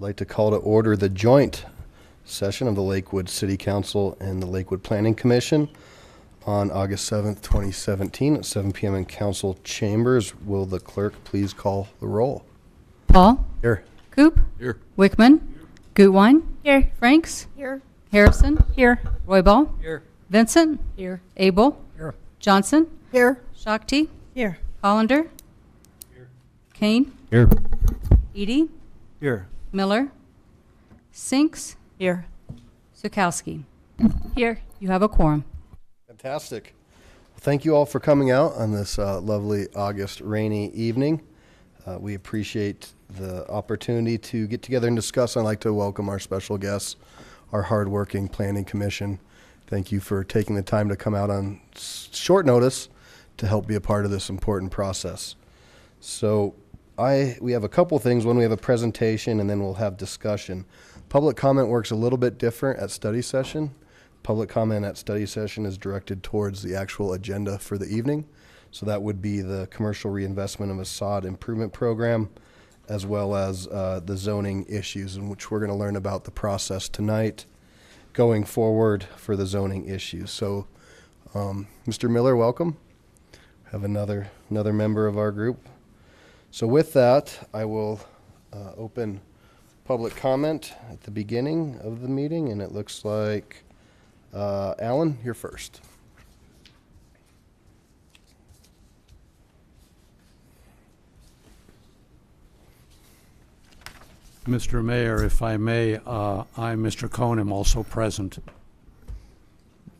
like to call to order the joint session of the Lakewood City Council and the Lakewood Planning Commission on August 7th, 2017 at 7 p.m. in council chambers. Will the clerk please call the roll? Paul? Here. Coop? Here. Wickman? Gutwein? Here. Franks? Here. Harrison? Here. Royball? Here. Vincent? Here. Abel? Here. Johnson? Here. Shakti? Here. Hollander? Here. Kane? Here. Edie? Here. Miller? Sinks? Here. Sukowski? Here. You have a quorum. Fantastic. Well, thank you all for coming out on this lovely August rainy evening. We appreciate the opportunity to get together and discuss. I'd like to welcome our special guests, our hardworking planning commission. Thank you for taking the time to come out on short notice to help be a part of this important process. So we have a couple things. One, we have a presentation, and then we'll have discussion. Public comment works a little bit different at study session. Public comment at study session is directed towards the actual agenda for the evening. So that would be the commercial reinvestment of a sod improvement program, as well as the zoning issues, in which we're going to learn about the process tonight going forward for the zoning issues. So Mr. Miller, welcome. Have another member of our group. So with that, I will open public comment at the beginning of the meeting, and it looks like Alan, you're first. Mr. Mayor, if I may, I'm Mr. Cohn. I'm also present.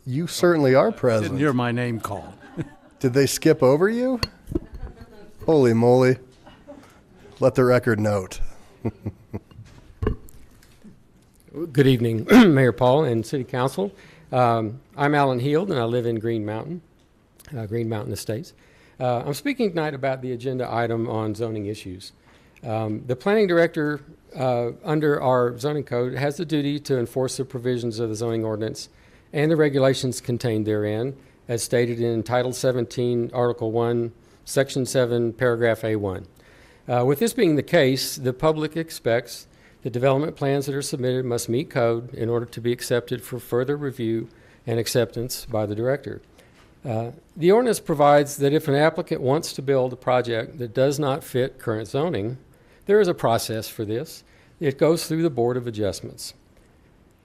You certainly are Didn't present. hear my name called. Did they skip over you? Holy moly. Let the record note. Good evening, Mayor Paul and City Council. I'm Alan Heald, and I live in Green Mountain Estates. I'm speaking tonight about the agenda item on zoning issues. The planning director under our zoning code has the duty to enforce the provisions of the zoning ordinance and the regulations contained therein, as stated in Title 17, Article 1, Section 7, Paragraph A1. With this being the case, the public expects the development plans that are submitted must meet code in order to be accepted for further review and acceptance by the director. The ordinance provides that if an applicant wants to build a project that does not fit current zoning, there is a process for this. It goes through the Board of Adjustments.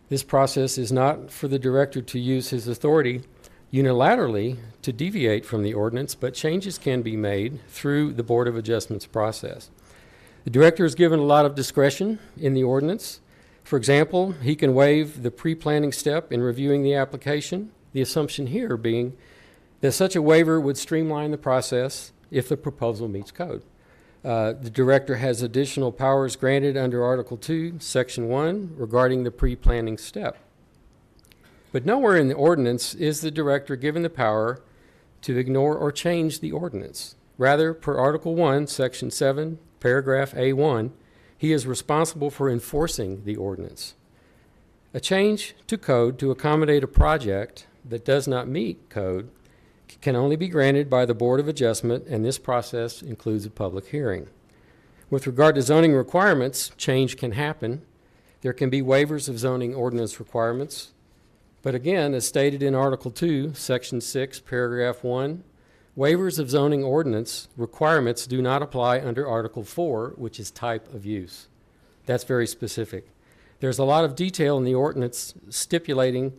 This process is not for the director to use his authority unilaterally to deviate from the ordinance, but changes can be made through the Board of Adjustments process. The director is given a lot of discretion in the ordinance. For example, he can waive the pre-planning step in reviewing the application, the assumption here being that such a waiver would streamline the process if the proposal meets code. The director has additional powers granted under Article 2, Section 1 regarding the pre-planning step. But nowhere in the ordinance is the director given the power to ignore or change the ordinance. Rather, per Article 1, Section 7, Paragraph A1, he is responsible for enforcing the ordinance. A change to code to accommodate a project that does not meet code can only be granted by the Board of Adjustment, and this process includes a public hearing. With regard to zoning requirements, change can happen. There can be waivers of zoning ordinance requirements. But again, as stated in Article 2, Section 6, Paragraph 1, waivers of zoning ordinance requirements do not apply under Article 4, which is type of use. That's very specific. There's a lot of detail in the ordinance stipulating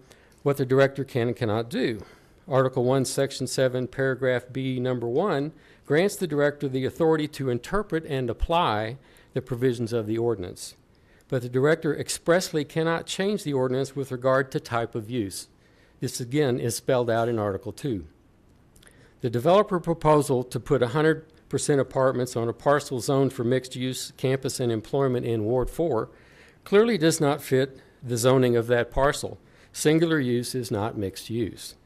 what the director can and cannot do. Article 1, Section 7, Paragraph B, number 1, grants the director the authority to interpret and apply the provisions of the ordinance. But the director expressly cannot change the ordinance with regard to type of use. This again is spelled out in Article 2. The developer proposal to put 100% apartments on a parcel zoned for mixed use, campus, and employment in Ward 4 clearly does not fit the zoning of that parcel. Singular use is not mixed use.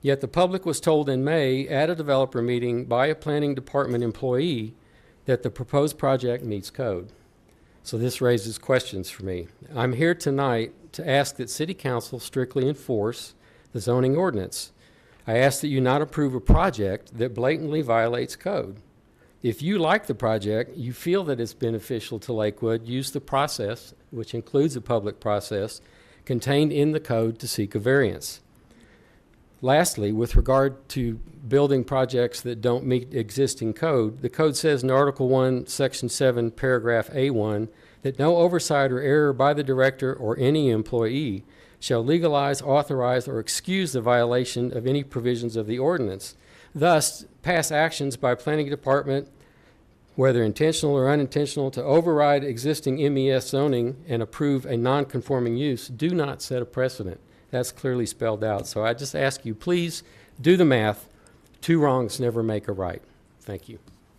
Yet the public was told in May at a developer meeting by a planning department employee that the proposed project meets code. So this raises questions for me. I'm here tonight to ask that City Council strictly enforce the zoning ordinance. I ask that you not approve a project that blatantly violates code. If you like the project, you feel that it's beneficial to Lakewood, use the process which includes a public process, contained in the code to seek a variance. Lastly, with regard to building projects that don't meet existing code, the code says in Article 1, Section 7, Paragraph A1, that no oversight or error by the director or any employee shall legalize, authorize, or excuse the violation of any provisions of the ordinance. Thus, past actions by planning department, whether intentional or unintentional, to override existing MES zoning and approve a non-conforming use do not set a precedent. That's clearly spelled out. So I just ask you, please do the math. 2 wrongs never make a right. Thank you.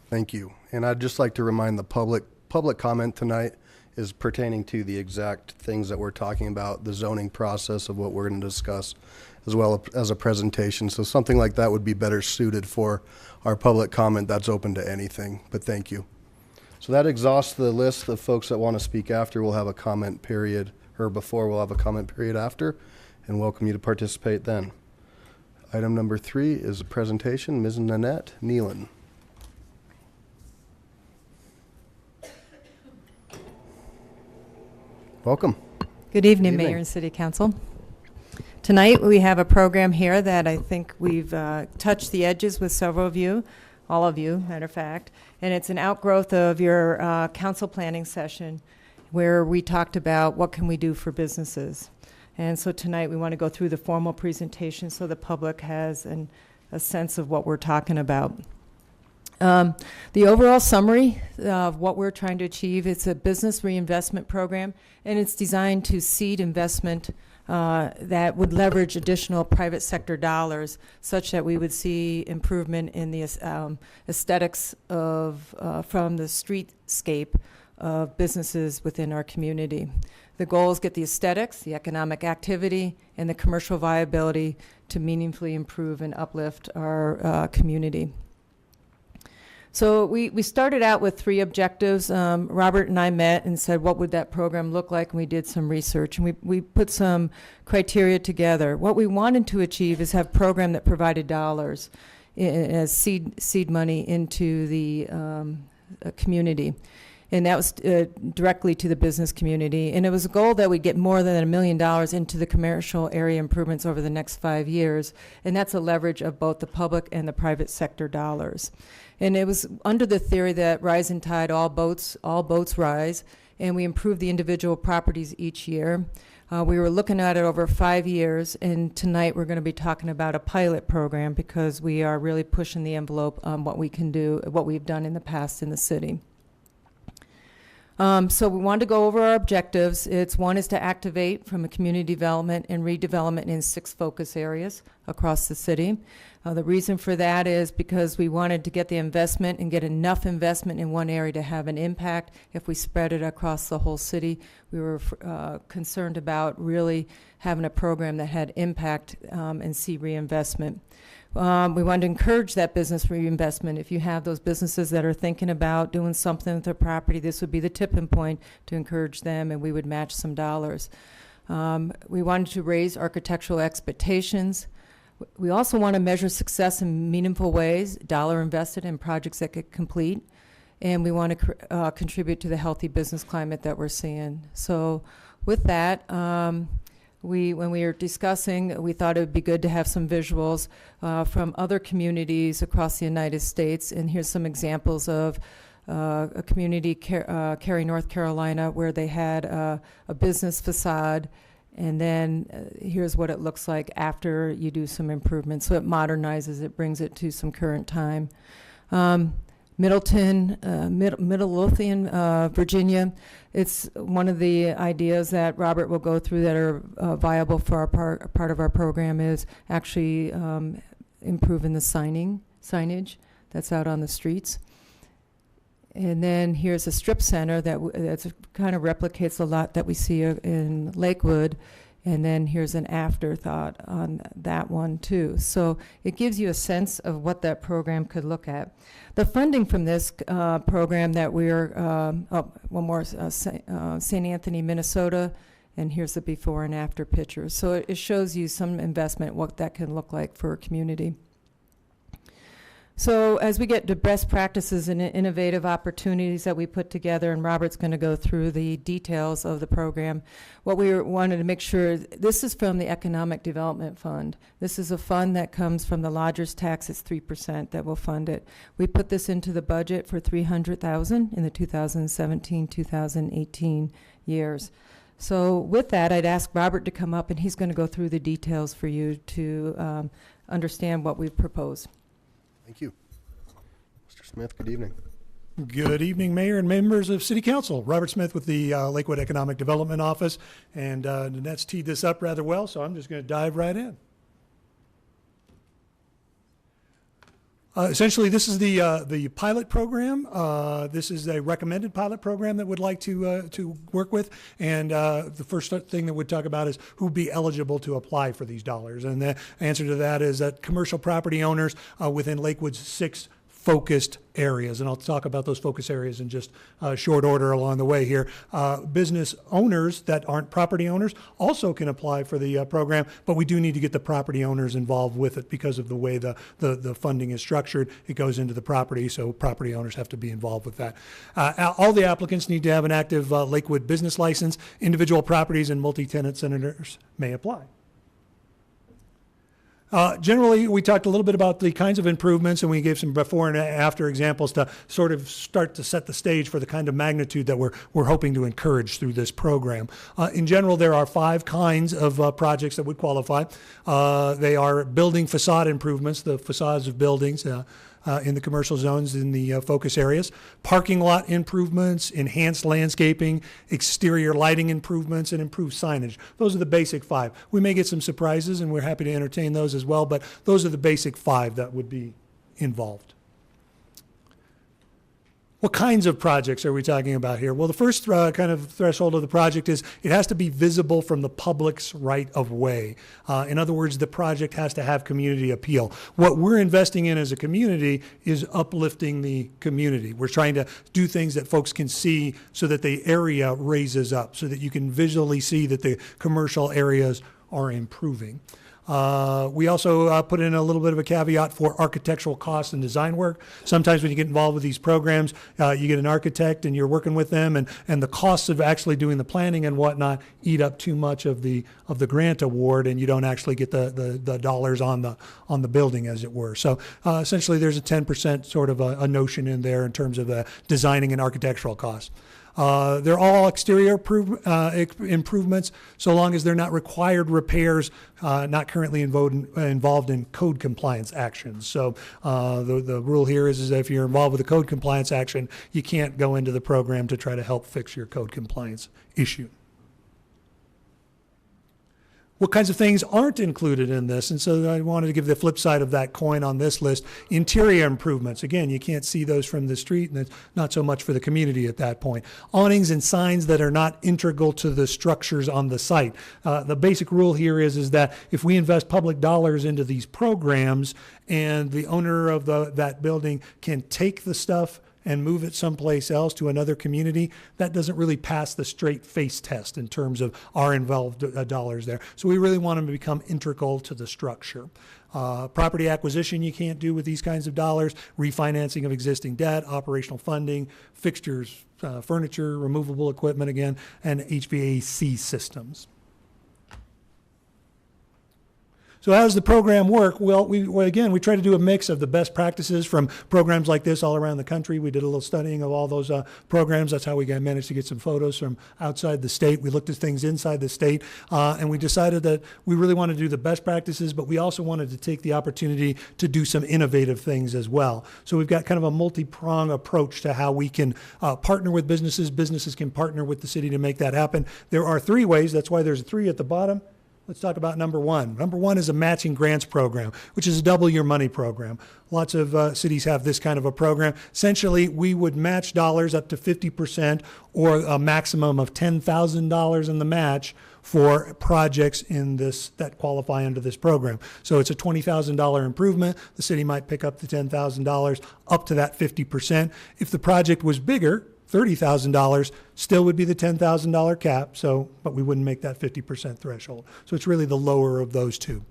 Thank you. And I'd just like to remind the public comment tonight is pertaining to the exact things that we're talking about, the zoning process of what we're going to discuss, as well as a presentation. So something like that would be better suited for our public comment that's open to anything. But thank you. So that exhausts the list of folks that want to speak after. We'll have a comment period, or before we'll have a comment period after, and welcome you to participate then. Item number 3 is a presentation. Ms. Nanette Nealon. Welcome. Good evening, Good evening. Mayor and City Council. Tonight, we have a program here that I think we've touched the edges with several of you, all of you, matter of fact, and it's an outgrowth of your council planning session where we talked about what can we do for businesses. And so tonight, we want to go through the formal presentation so the public has a sense of what we're talking about. The overall summary of what we're trying to achieve, it's a business reinvestment program, and it's designed to seed investment that would leverage additional private sector dollars such that we would see improvement in the aesthetics of from the streetscape of businesses within our community. The goal is get the aesthetics, the economic activity, and the commercial viability to meaningfully improve and uplift our community. So we started out with 3 objectives. Robert and I met and said, what would that program look like? And we did some research, and we put some criteria together. What we wanted to achieve is have a program that provided dollars as seed money into the community. And that was directly to the business community. And it was a goal that we'd get more than $1 million into the commercial area improvements over the next 5 years. And that's a leverage of both the public and the private sector dollars. And it was under the theory that rising tide, all boats rise, and we improve the individual properties each year. We were looking at it over 5 years, and tonight we're going to be talking about a pilot program because we are really pushing the envelope on what we can do, what we've done in the past in the city. So we wanted to go over our objectives. One is to activate from a community development and redevelopment in 6 focus areas across the city. The reason for that is because we wanted to get the investment and get enough investment in one area to have an impact. If we spread it across the whole city, we were concerned about really having a program that had impact and see reinvestment. We wanted to encourage that business reinvestment. If you have those businesses that are thinking about doing something with their property, this would be the tipping point to encourage them, and we would match some dollars. We wanted to raise architectural expectations. We also want to measure success in meaningful ways, dollar invested in projects that get complete, and we want to contribute to the healthy business climate that we're seeing. So with that, when we were discussing, we thought it would be good to have some visuals from other communities across the United States, and here's some examples of a community, Cary, North Carolina, where they had a business facade. And then here's what it looks like after you do some improvements. So it modernizes, it brings it to some current time. Midlothian, Virginia. It's one of the ideas that Robert will go through that are viable for our part of our program is actually improving the signage that's out on the streets. And then here's a strip center that kind of replicates a lot that we see in Lakewood. And then here's an afterthought on that one too. So it gives you a sense of what that program could look at. The funding from this program that we're, one more, St. Anthony, Minnesota. And here's the before and after pictures. So it shows you some investment, what that can look like for a community. So as we get to best practices and innovative opportunities that we put together, and Robert's going to go through the details of the program, what we wanted to make sure, this is from the Economic Development Fund. This is a fund that comes from the lodger's tax. It's 3% that will fund it. We put this into the budget for $300,000 in the 2017-2018 years. So with that, I'd ask Robert to come up, and he's going to go through the details for you to understand what we've proposed. Thank you. Mr. Smith, good evening. Good evening, Mayor and members of City Council. Robert Smith with the Lakewood Economic Development Office. And Nanette's teed this up rather well, so I'm just going to dive right in. Essentially, this is the pilot program. This is a recommended pilot program that we'd like to work with. And the first thing that we'd talk about is who'd be eligible to apply for these dollars. And the answer to that is that commercial property owners within Lakewood's 6 focused areas, and I'll talk about those focus areas in just short order along the way here. Business owners that aren't property owners also can apply for the program, but we do need to get the property owners involved with it because of the way the funding is structured. It goes into the property, so property owners have to be involved with that. All the applicants need to have an active Lakewood business license. Individual properties and multi-tenant centers may apply. Generally, we talked a little bit about the kinds of improvements, and we gave some before and after examples to sort of start to set the stage for the kind of magnitude that we're hoping to encourage through this program. In general, there are 5 kinds of projects that would qualify. They are building facade improvements, the facades of buildings, in the commercial zones in the focus areas, parking lot improvements, enhanced landscaping, exterior lighting improvements, and improved signage. Those are the basic 5. We may get some surprises, and we're happy to entertain those as well, but those are the basic 5 that would be involved. What kinds of projects are we talking about here? Well, the first kind of threshold of the project is it has to be visible from the public's right of way. In other words, the project has to have community appeal. What we're investing in as a community is uplifting the community. We're trying to do things that folks can see so that the area raises up, so that you can visually see that the commercial areas are improving. We also put in a little bit of a caveat for architectural costs and design work. Sometimes when you get involved with these programs, you get an architect and you're working with them, and the costs of actually doing the planning and whatnot eat up too much of the grant award, and you don't actually get the dollars on the building, as it were. So essentially, there's a 10% sort of a notion in there in terms of designing and architectural costs. They're all exterior improvements, so long as they're not required repairs, not currently involved in code compliance actions. So the rule here is that if you're involved with a code compliance action, you can't go into the program to try to help fix your code compliance issue. What kinds of things aren't included in this? And so I wanted to give the flip side of that coin on this list. Interior improvements. Again, you can't see those from the street, and it's not so much for the community at that point. Awnings and signs that are not integral to the structures on the site. The basic rule here is that if we invest public dollars into these programs and the owner of that building can take the stuff and move it someplace else to another community, that doesn't really pass the straight face test in terms of our involved dollars there. So we really want them to become integral to the structure. Property acquisition you can't do with these kinds of dollars, refinancing of existing debt, operational funding, fixtures, furniture, removable equipment again, and HVAC systems. So how does the program work? Well, we try to do a mix of the best practices from programs like this all around the country. We did a little studying of all those programs. That's how we managed to get some photos from outside the state. We looked at things inside the state, and we decided that we really wanted to do the best practices, but we also wanted to take the opportunity to do some innovative things as well. So we've got kind of a multi-prong approach to how we can partner with businesses. Businesses can partner with the city to make that happen. There are 3 ways. That's why there's a 3 at the bottom. Let's talk about number 1. Number 1 is a matching grants program, which is a double your money program. Lots of cities have this kind of a program. Essentially, we would match dollars up to 50% or a maximum of $10,000 in the match for projects in this that qualify under this program. So it's a $20,000 improvement. The city might pick up the $10,000 up to that 50%. If the project was bigger, $30,000 still would be the $10,000 cap, but we wouldn't make that 50% threshold. So it's really the lower of those 2.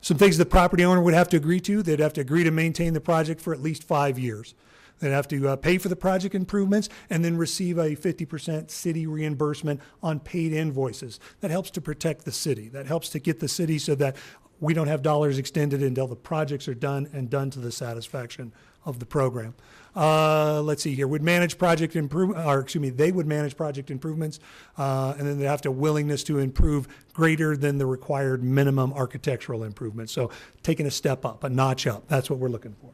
Some things the property owner would have to agree to. They'd have to agree to maintain the project for at least 5 years. They'd have to pay for the project improvements and then receive a 50% city reimbursement on paid invoices. That helps to protect the city. That helps to get the city so that we don't have dollars extended until the projects are done and done to the satisfaction of the program. Let's see here. Would manage project they would manage project improvements, and then they have to willingness to improve greater than the required minimum architectural improvements. So taking a step up, a notch up. That's what we're looking for.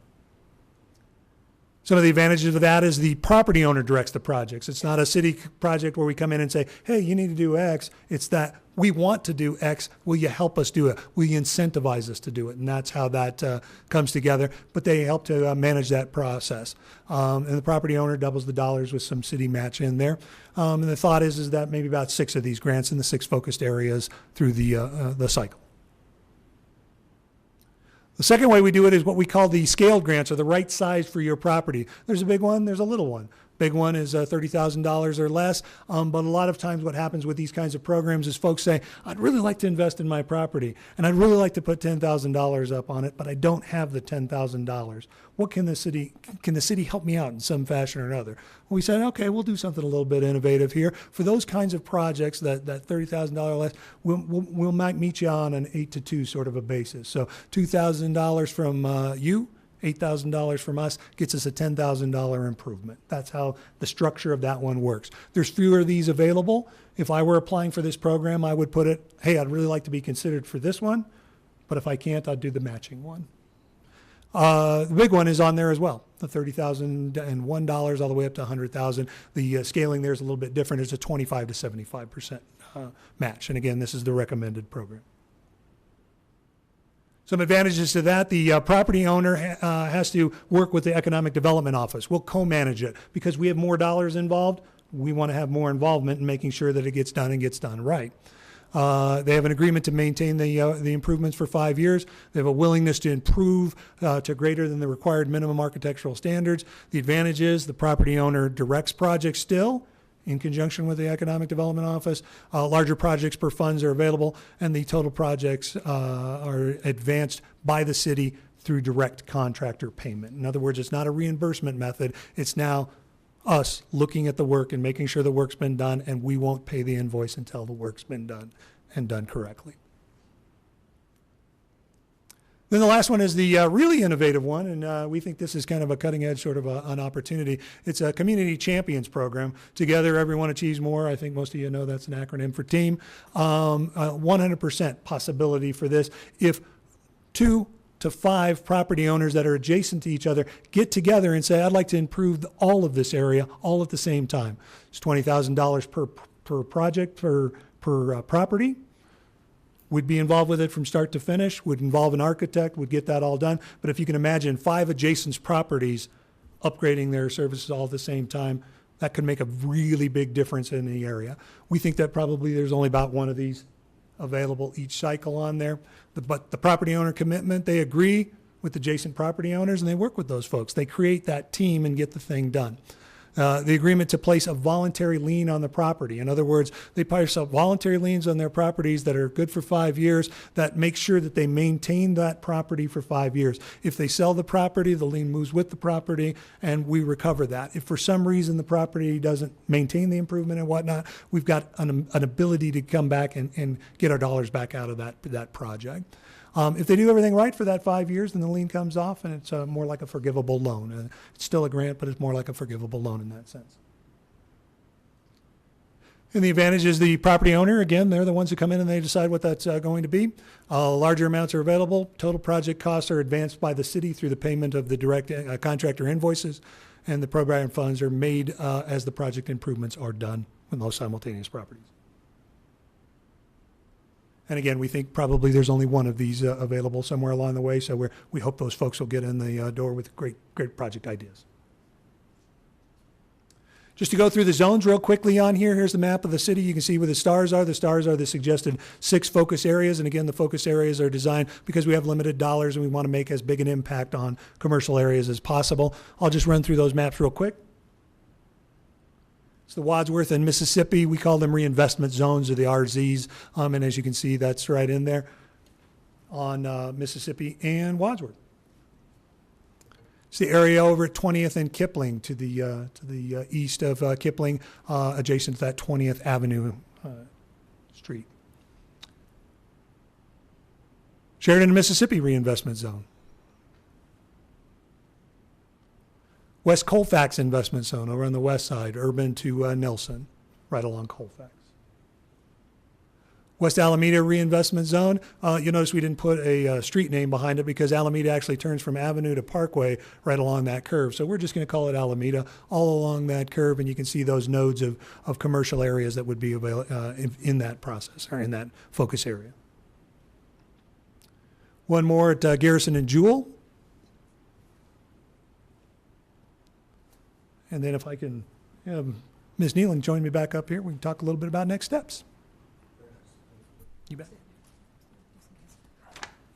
Some of the advantages of that is the property owner directs the projects. It's not a city project where we come in and say, hey, you need to do X. It's that we want to do X. Will you help us do it? Will you incentivize us to do it? And that's how that comes together. But they help to manage that process. And the property owner doubles the dollars with some city match in there. And the thought is that maybe about 6 of these grants in the 6 focused areas through the cycle. The second way we do it is what we call the scaled grants, or the right size for your property. There's a big one, there's a little one. Big one is $30,000 or less, but a lot of times what happens with these kinds of programs is folks say, I'd really like to invest in my property, and I'd really like to put $10,000 up on it, but I don't have the $10,000. What can the city help me out in some fashion or another? Well, we said, okay, we'll do something a little bit innovative here. For those kinds of projects, that $30,000 less, we'll might meet you on an 8 to 2 sort of a basis. So $2,000 from you, $8,000 from us gets us a $10,000 improvement. That's how the structure of that one works. There's fewer of these available. If I were applying for this program, I would put it, hey, I'd really like to be considered for this one, but if I can't, I'd do the matching one. The big one is on there as well, the $30,001 all the way up to $100,000. The scaling there is a little bit different. It's a 25 to 75% match. And again, this is the recommended program. Some advantages to that, the property owner has to work with the Economic Development Office. We'll co-manage it. Because we have more dollars involved, we want to have more involvement in making sure that it gets done and gets done right. They have an agreement to maintain the improvements for 5 years. They have a willingness to improve to greater than the required minimum architectural standards. The advantage is the property owner directs projects still in conjunction with the Economic Development Office. Larger projects per funds are available, and the total projects are advanced by the city through direct contractor payment. In other words, it's not a reimbursement method. It's now us looking at the work and making sure the work's been done, and we won't pay the invoice until the work's been done and done correctly. Then the last one is the really innovative one, and we think this is kind of a cutting edge sort of an opportunity. It's a Community Champions program. Together, everyone achieves more. I think most of you know that's an acronym for team. 100% possibility for this. If 2 to 5 property owners that are adjacent to each other get together and say, I'd like to improve all of this area all at the same time. It's $20,000 per project, per property. Would be involved with it from start to finish, would involve an architect, would get that all done. But if you can imagine 5 adjacent properties upgrading their services all at the same time, that could make a really big difference in the area. We think that probably there's only about 1 of these available each cycle on there. But the property owner commitment, they agree with adjacent property owners and they work with those folks. They create that team and get the thing done. The agreement to place a voluntary lien on the property. In other words, they place voluntary liens on their properties that are good for 5 years, that make sure that they maintain that property for 5 years. If they sell the property, the lien moves with the property, and we recover that. If for some reason the property doesn't maintain the improvement and whatnot, we've got an ability to come back and get our dollars back out of that project. If they do everything right for that 5 years, then the lien comes off and it's more like a forgivable loan. It's still a grant, but it's more like a forgivable loan in that sense. And the advantage is the property owner, again, they're the ones who come in and they decide what that's going to be. Larger amounts are available. Total project costs are advanced by the city through the payment of the direct contractor invoices, and the program funds are made as the project improvements are done with those simultaneous properties. And again, we think probably there's only 1 of these available somewhere along the way, so we hope those folks will get in the door with great project ideas. Just to go through the zones real quickly on here, here's the map of the city. You can see where the stars are. The stars are the suggested 6 focus areas, and again, the focus areas are designed because we have limited dollars and we want to make as big an impact on commercial areas as possible. I'll just run through those maps real quick. It's the Wadsworth and Mississippi. We call them reinvestment zones, or the RZs, and as you can see, that's right in there. on Mississippi and Wadsworth. It's the area over at 20th and Kipling to the east of Kipling, adjacent to that 20th Avenue street. Sheridan, Mississippi Reinvestment Zone. West Colfax Investment Zone over on the west side, urban to Nelson, right along Colfax. West Alameda Reinvestment Zone. You'll notice we didn't put a street name behind it because Alameda actually turns from Avenue to Parkway right along that curve. So we're just going to call it Alameda all along that curve, and you can see those nodes of commercial areas that would be in that process or in that focus area. One more at Garrison and Jewell. And then if I can have Ms. Nealon join me back up here, we can talk a little bit about next steps. You bet.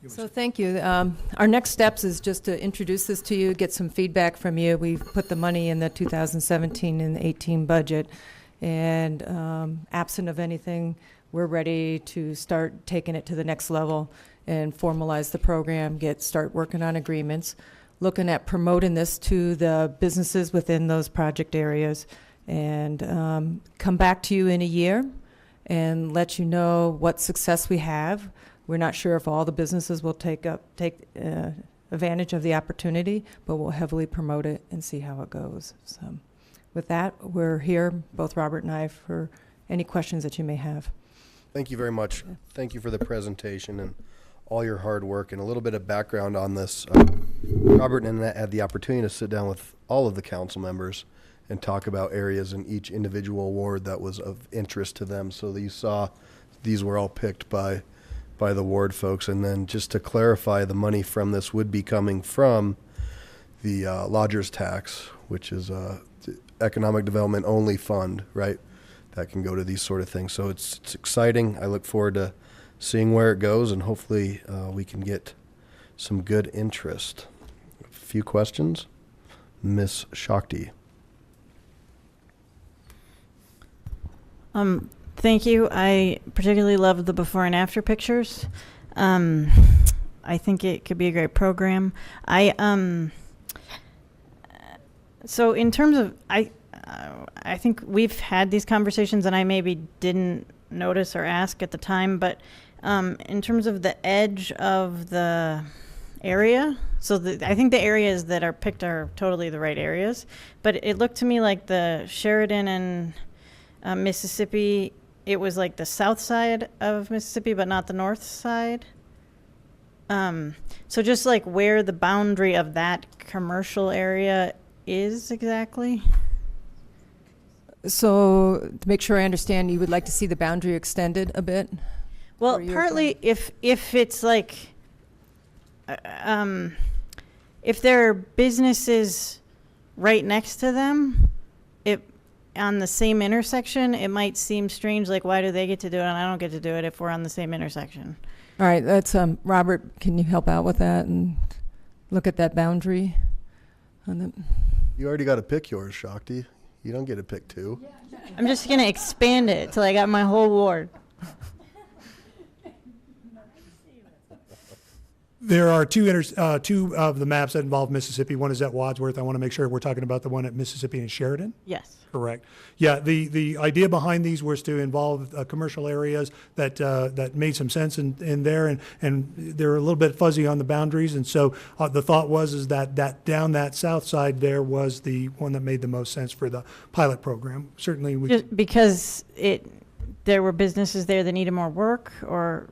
So thank you. Our next steps is just to introduce this to you, get some feedback from you. We've put the money in the 2017 and 18 budget, and absent of anything, we're ready to start taking it to the next level and formalize the program, start working on agreements, looking at promoting this to the businesses within those project areas, and come back to you in a year and let you know what success we have. We're not sure if all the businesses will take advantage of the opportunity, but we'll heavily promote it and see how it goes. So with that, we're here, both Robert and I, for any questions that you may have. Thank you very much. Thank you for the presentation and all your hard work. And a little bit of background on this. Robert and I had the opportunity to sit down with all of the council members and talk about areas in each individual ward that was of interest to them. So that you saw these were all picked by the ward folks. And then just to clarify, the money from this would be coming from the lodger's tax, which is economic development only fund, right? That can go to these sort of things. So it's exciting. I look forward to seeing where it goes, and hopefully we can get some good interest. A few questions. Miss Shakti. Thank you. I particularly loved the before and after pictures. I think it could be a great program. So in terms of, I think we've had these conversations and I maybe didn't notice or ask at the time, but in terms of the edge of the area, so I think the areas that are picked are totally the right areas, but it looked to me like the Sheridan and Mississippi, it was like the south side of Mississippi, but not the north side. So just like where the boundary of that commercial area is exactly. So to make sure I understand, you would like to see the boundary extended a bit? Well, Or you're partly if it's like, if there are businesses right next to them, on the same intersection, it might seem strange, like why do they get to do it and I don't get to do it if we're on the same intersection? All right, that's Robert, can you help out with that and look at that boundary on the? You already got to pick yours, Shakti. You don't get to pick two. I'm just gonna expand it till I got my whole ward. There are two of the maps that involve Mississippi. One is at Wadsworth. I want to make sure we're talking about the one at Mississippi and Sheridan. Yes. Correct. Yeah, the idea behind these was to involve commercial areas that made some sense in there, and they're a little bit fuzzy on the boundaries. And so the thought was that down that south side there was the one that made the most sense for the pilot program. Certainly, we Just because there were businesses there that needed more work, or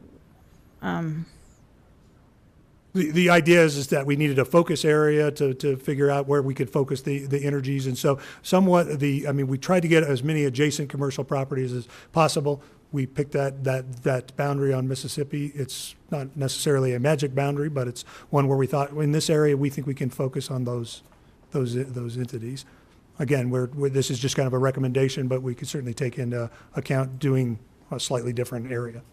The idea is that we needed a focus area to figure out where we could focus the energies. And so somewhat we tried to get as many adjacent commercial properties as possible. We picked that boundary on Mississippi. It's not necessarily a magic boundary, but it's one where we thought in this area we think we can focus on those entities. Again, this is just kind of a recommendation, but we could certainly take into account doing a slightly different area.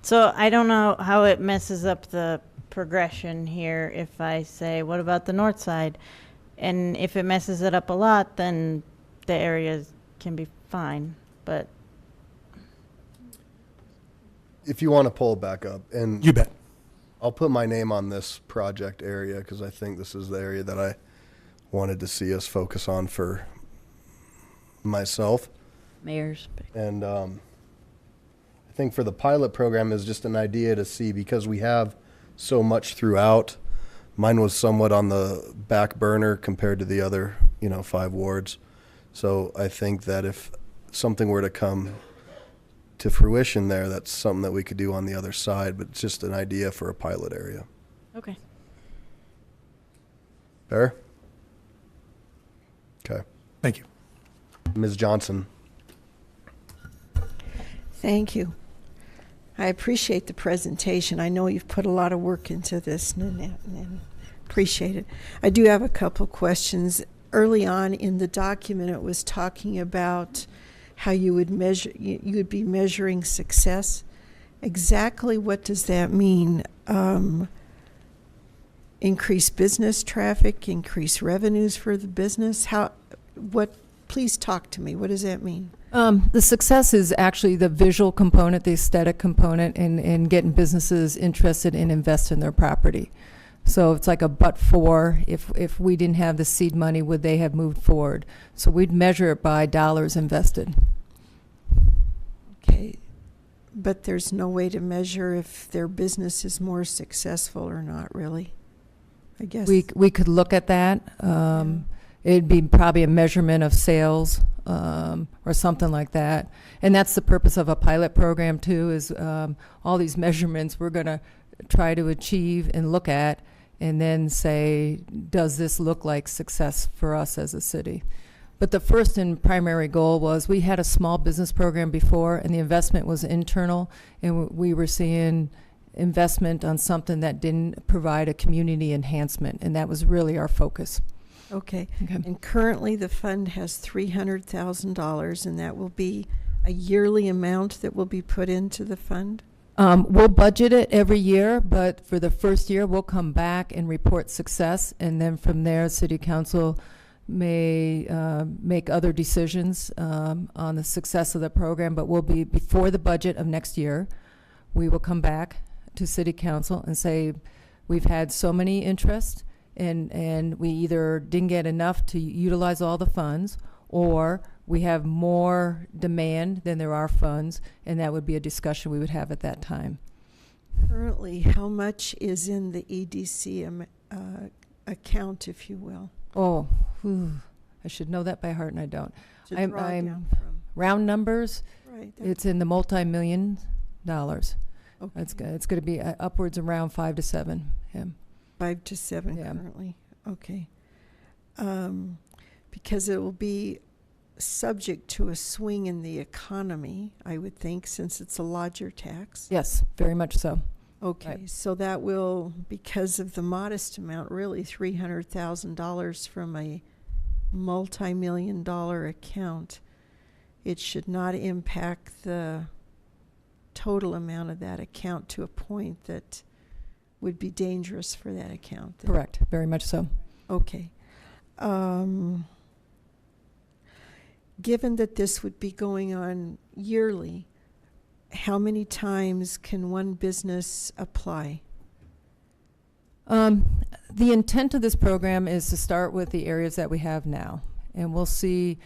So I don't know how it messes up the progression here if I say, what about the north side? And if it messes it up a lot, then the areas can be fine. But if you want to pull it back up, and You bet. I'll put my name on this project area because I think this is the area that I wanted to see us focus on for myself. Mayor's. And I think for the pilot program is just an idea to see, because we have so much throughout. Mine was somewhat on the back burner compared to the other, 5 wards. So I think that if something were to come to fruition there, that's something that we could do on the other side, but it's just an idea for a pilot area. Okay. Fair? Okay. Thank you. Ms. Johnson. Thank you. I appreciate the presentation. I know you've put a lot of work into this, Nanette, and appreciate it. I do have a couple questions. Early on in the document, it was talking about how you would measure, you would be measuring success. Exactly what does that mean? Increase business traffic, increase revenues for the business? Please talk to me. What does that mean? The success is actually the visual component, the aesthetic component, and getting businesses interested in investing in their property. So it's like a but for, if we didn't have the seed money, would they have moved forward? So we'd measure it by dollars invested. Okay, but there's no way to measure if their business is more successful or not, really, I guess. We could look at that. It'd be probably a measurement of sales or something like that. And that's the purpose of a pilot program too, is all these measurements we're going to try to achieve and look at, and then say, does this look like success for us as a city? But the first and primary goal was, we had a small business program before, and the investment was internal, and we were seeing investment on something that didn't provide a community enhancement, and that was really our focus. Okay. Okay. And currently the fund has $300,000, and that will be a yearly amount that will be put into the fund? We'll budget it every year, but for the first year, we'll come back and report success, and then from there, City Council may make other decisions on the success of the program, but we'll be, before the budget of next year, we will come back to City Council and say, we've had so many interests, and we either didn't get enough to utilize all the funds, or we have more demand than there are funds, and that would be a discussion we would have at that time. Currently, how much is in the EDC account, if you will? Oh, I should know that by heart, and I don't. To I'm down from? round numbers. Right. It's in the multi-million dollars. Okay. It's going to be upwards around 5 to 7. Yeah. 5 to 7 Yeah. currently. Okay. Because it will be subject to a swing in the economy, I would think, since it's a lodger tax. Yes, very much so. Okay, Right. so that will, because of the modest amount, really $300,000 from a multi-million-dollar account, it should not impact the total amount of that account to a point that would be dangerous for that account. then. Correct, very much so. Okay. Given that this would be going on yearly, how many times can one business apply? The intent of this program is to start with the areas that we have now, and we'll see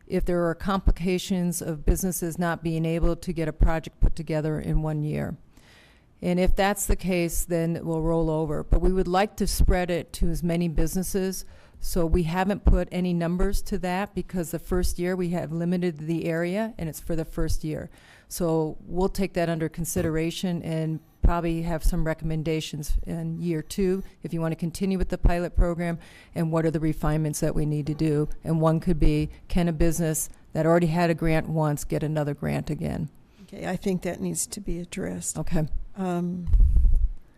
if there are complications of businesses not being able to get a project put together in 1 year. And if that's the case, then it will roll over. But we would like to spread it to as many businesses, so we haven't put any numbers to that, because the first year we have limited the area, and it's for the first year. So we'll take that under consideration and probably have some recommendations in year 2 if you want to continue with the pilot program, and what are the refinements that we need to do. And one could be, can a business that already had a grant once get another grant again? Okay, I think that needs to be addressed. Okay.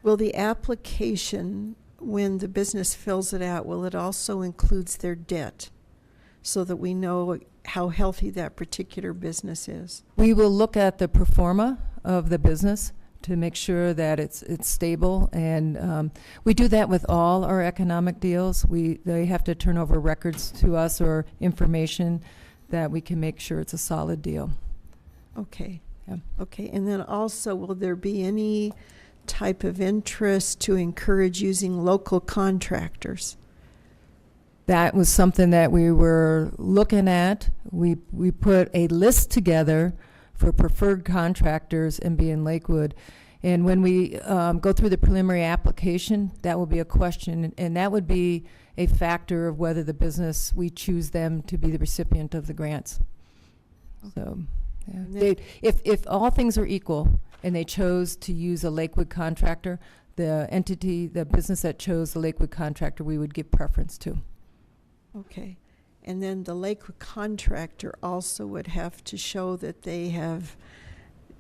Will the application, when the business fills it out, will it also includes their debt, so that we know how healthy that particular business is? We will look at the pro forma of the business to make sure that it's stable, and we do that with all our economic deals. They have to turn over records to us or information that we can make sure it's a solid deal. Okay. Yeah. Okay, and then also, will there be any type of interest to encourage using local contractors? That was something that we were looking at. We put a list together for preferred contractors and be in Lakewood. And when we go through the preliminary application, that will be a question, and that would be a factor of whether the business, we choose them to be the recipient of the grants. So, yeah. And then- If all things are equal and they chose to use a Lakewood contractor, the entity, the business that chose the Lakewood contractor, we would give preference to. Okay, and then the Lakewood contractor also would have to show that they have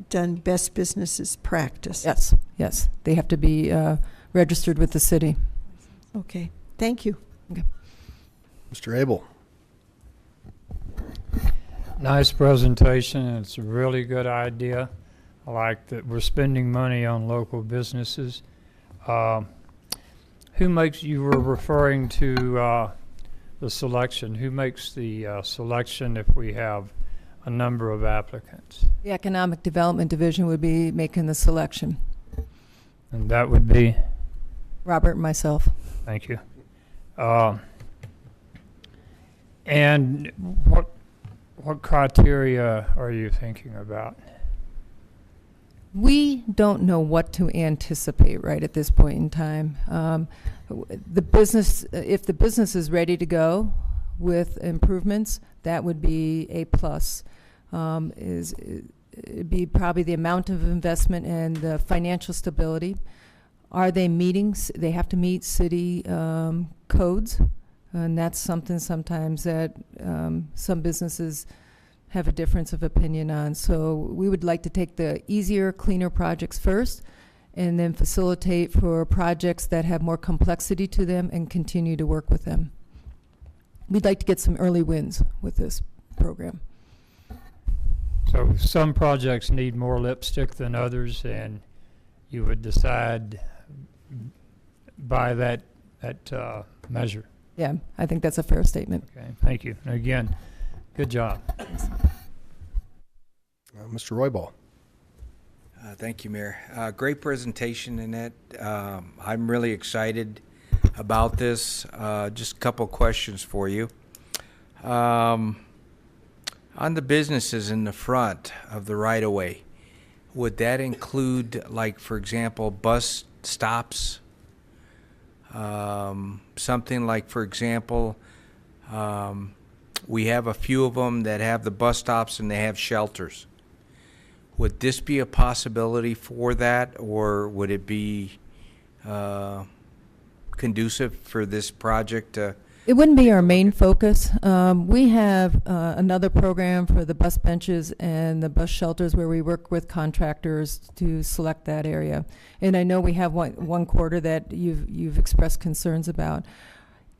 done best businesses practice. Yes, yes. They have to be registered with the city. Okay, thank you. Mr. Abel. Nice presentation. It's a really good idea. I like that we're spending money on local businesses. Who makes, you were referring to the selection. Who makes the selection if we have a number of applicants? The Economic Development Division would be making the selection. And that would be, Robert and myself. thank you. And what criteria are you thinking about? We don't know what to anticipate right at this point in time. The business, if the business is ready to go with improvements, that would be a plus. It'd be probably the amount of investment and the financial stability. Are they meeting? They have to meet city codes, and that's something sometimes that some businesses have a difference of opinion on. So we would like to take the easier, cleaner projects first, and then facilitate for projects that have more complexity to them and continue to work with them. We'd like to get some early wins with this program. So some projects need more lipstick than others, and you would decide by that measure. Yeah, I think that's a fair statement. Okay, thank you. And again, good job. Mr. Roybal. Thank you, Mayor. Great presentation, Annette. I'm really excited about this. Just a couple questions for you. On the businesses in the front of the right-of-way, would that include, like, for example, bus stops? Something like, for example, we have a few of them that have the bus stops and they have shelters. Would this be a possibility for that, or would it be conducive for this project? It wouldn't be our main focus. We have another program for the bus benches and the bus shelters where we work with contractors to select that area. And I know we have one quarter that you've expressed concerns about.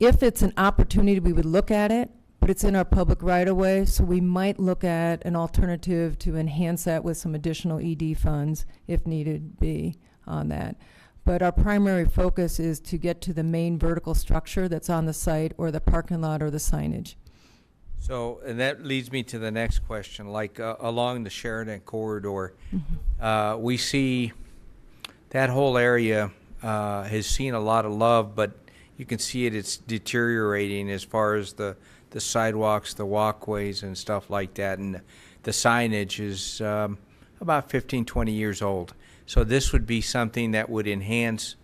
If it's an opportunity, we would look at it, but it's in our public right-of-way, so we might look at an alternative to enhance that with some additional ED funds if needed be on that. But our primary focus is to get to the main vertical structure that's on the site, or the parking lot, or the signage. So, and that leads me to the next question, like along the Sheridan corridor, we see that whole area has seen a lot of love, but you can see it's deteriorating as far as the sidewalks, the walkways and stuff like that, and the signage is about 15, 20 years old. So this would be something that would enhance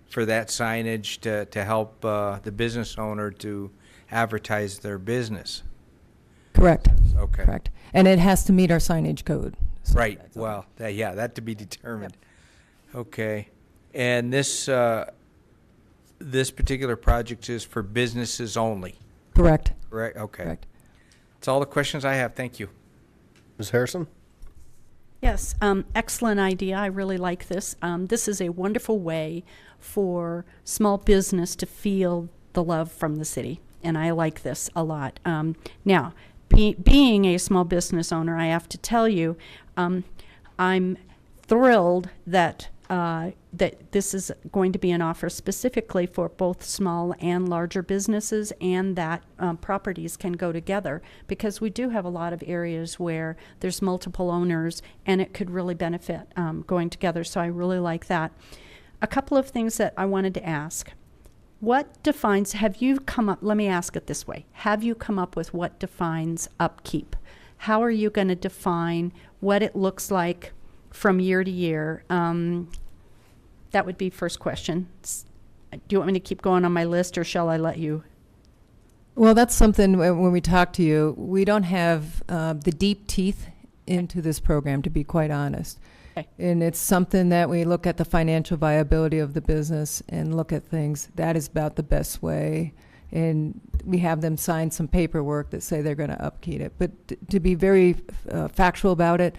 for that signage to help the business owner to advertise their business. Correct. Okay. Correct. And it has to meet our signage code. So Right. that's all. Well, that to be determined. Okay. And this particular project is for businesses only. Correct. Correct. Okay. Correct. That's all the questions I have. Thank you. Ms. Harrison? Yes, excellent idea. I really like this. This is a wonderful way for small business to feel the love from the city, and I like this a lot. Now, being a small business owner, I have to tell you, I'm thrilled that that this is going to be an offer specifically for both small and larger businesses, and that properties can go together, because we do have a lot of areas where there's multiple owners and it could really benefit going together. So I really like that. A couple of things that I wanted to ask. What defines, have you come up, let me ask it this way. Have you come up with what defines upkeep? How are you going to define what it looks like from year to year? That would be first question. Do you want me to keep going on my list, or shall I let you? Well, that's something when we talk to you, we don't have the deep teeth into this program, to be quite honest. Okay. And it's something that we look at the financial viability of the business and look at things. That is about the best way. And we have them sign some paperwork that say they're going to upkeep it. But to be very factual about it,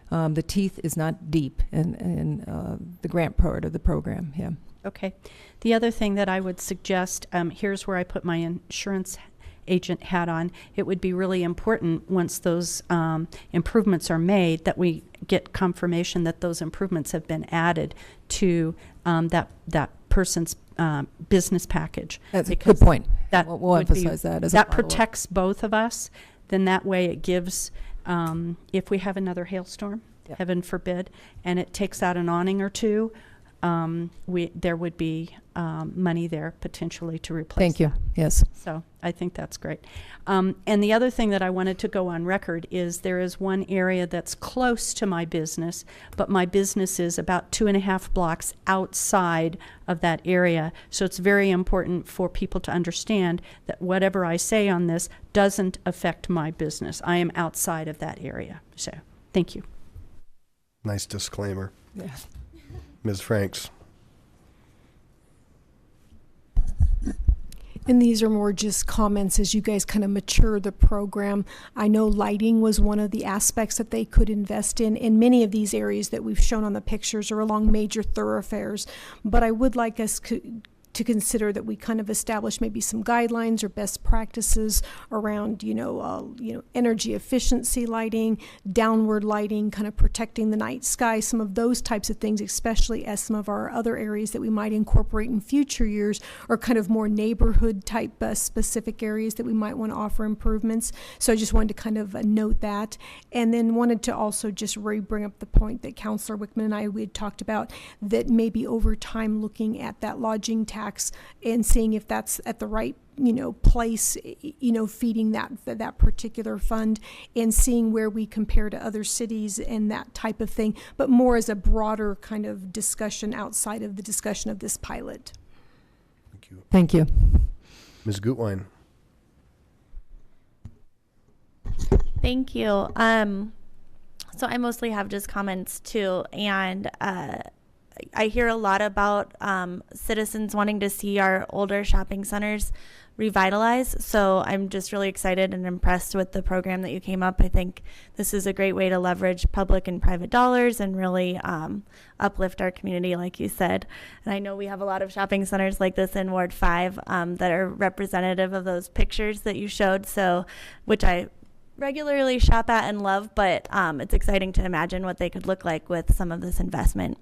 the teeth is not deep in the grant part of the program. Yeah. Okay. The other thing that I would suggest, here's where I put my insurance agent hat on. It would be really important, once those improvements are made, that we get confirmation that those improvements have been added to that person's business package. That's a good point. That We'll would be- emphasize that as a that follow-up. protects both of us. Then that way it gives, if we have another hailstorm, Yep. heaven forbid, and it takes out an awning or two, there would be money there potentially to replace. Thank you. that. Yes. So I think that's great. And the other thing that I wanted to go on record is there is one area that's close to my business, but my business is about 2.5 blocks outside of that area. So it's very important for people to understand that whatever I say on this doesn't affect my business. I am outside of that area. So thank you. Nice disclaimer. Yeah. Ms. Franks. And these are more just comments as you guys kind of mature the program. I know lighting was one of the aspects that they could invest in. And many of these areas that we've shown on the pictures are along major thoroughfares. But I would like us to consider that we kind of establish maybe some guidelines or best practices around, energy efficiency lighting, downward lighting, kind of protecting the night sky, some of those types of things, especially as some of our other areas that we might incorporate in future years are kind of more neighborhood type specific areas that we might want to offer improvements. So I just wanted to kind of note that. And then wanted to also just bring up the point that Councilor Wickman and we had talked about, that maybe over time looking at that lodging tax and seeing if that's at the right place, feeding that particular fund, and seeing where we compare to other cities and that type of thing, but more as a broader kind of discussion outside of the discussion of this pilot. Thank you. Thank you. Ms. Gutwein. Thank you. So I mostly have just comments too, and I hear a lot about citizens wanting to see our older shopping centers revitalized. So I'm just really excited and impressed with the program that you came up. I think this is a great way to leverage public and private dollars and really uplift our community, like you said. And I know we have a lot of shopping centers like this in Ward 5 that are representative of those pictures that you showed, so which I regularly shop at and love, but it's exciting to imagine what they could look like with some of this investment.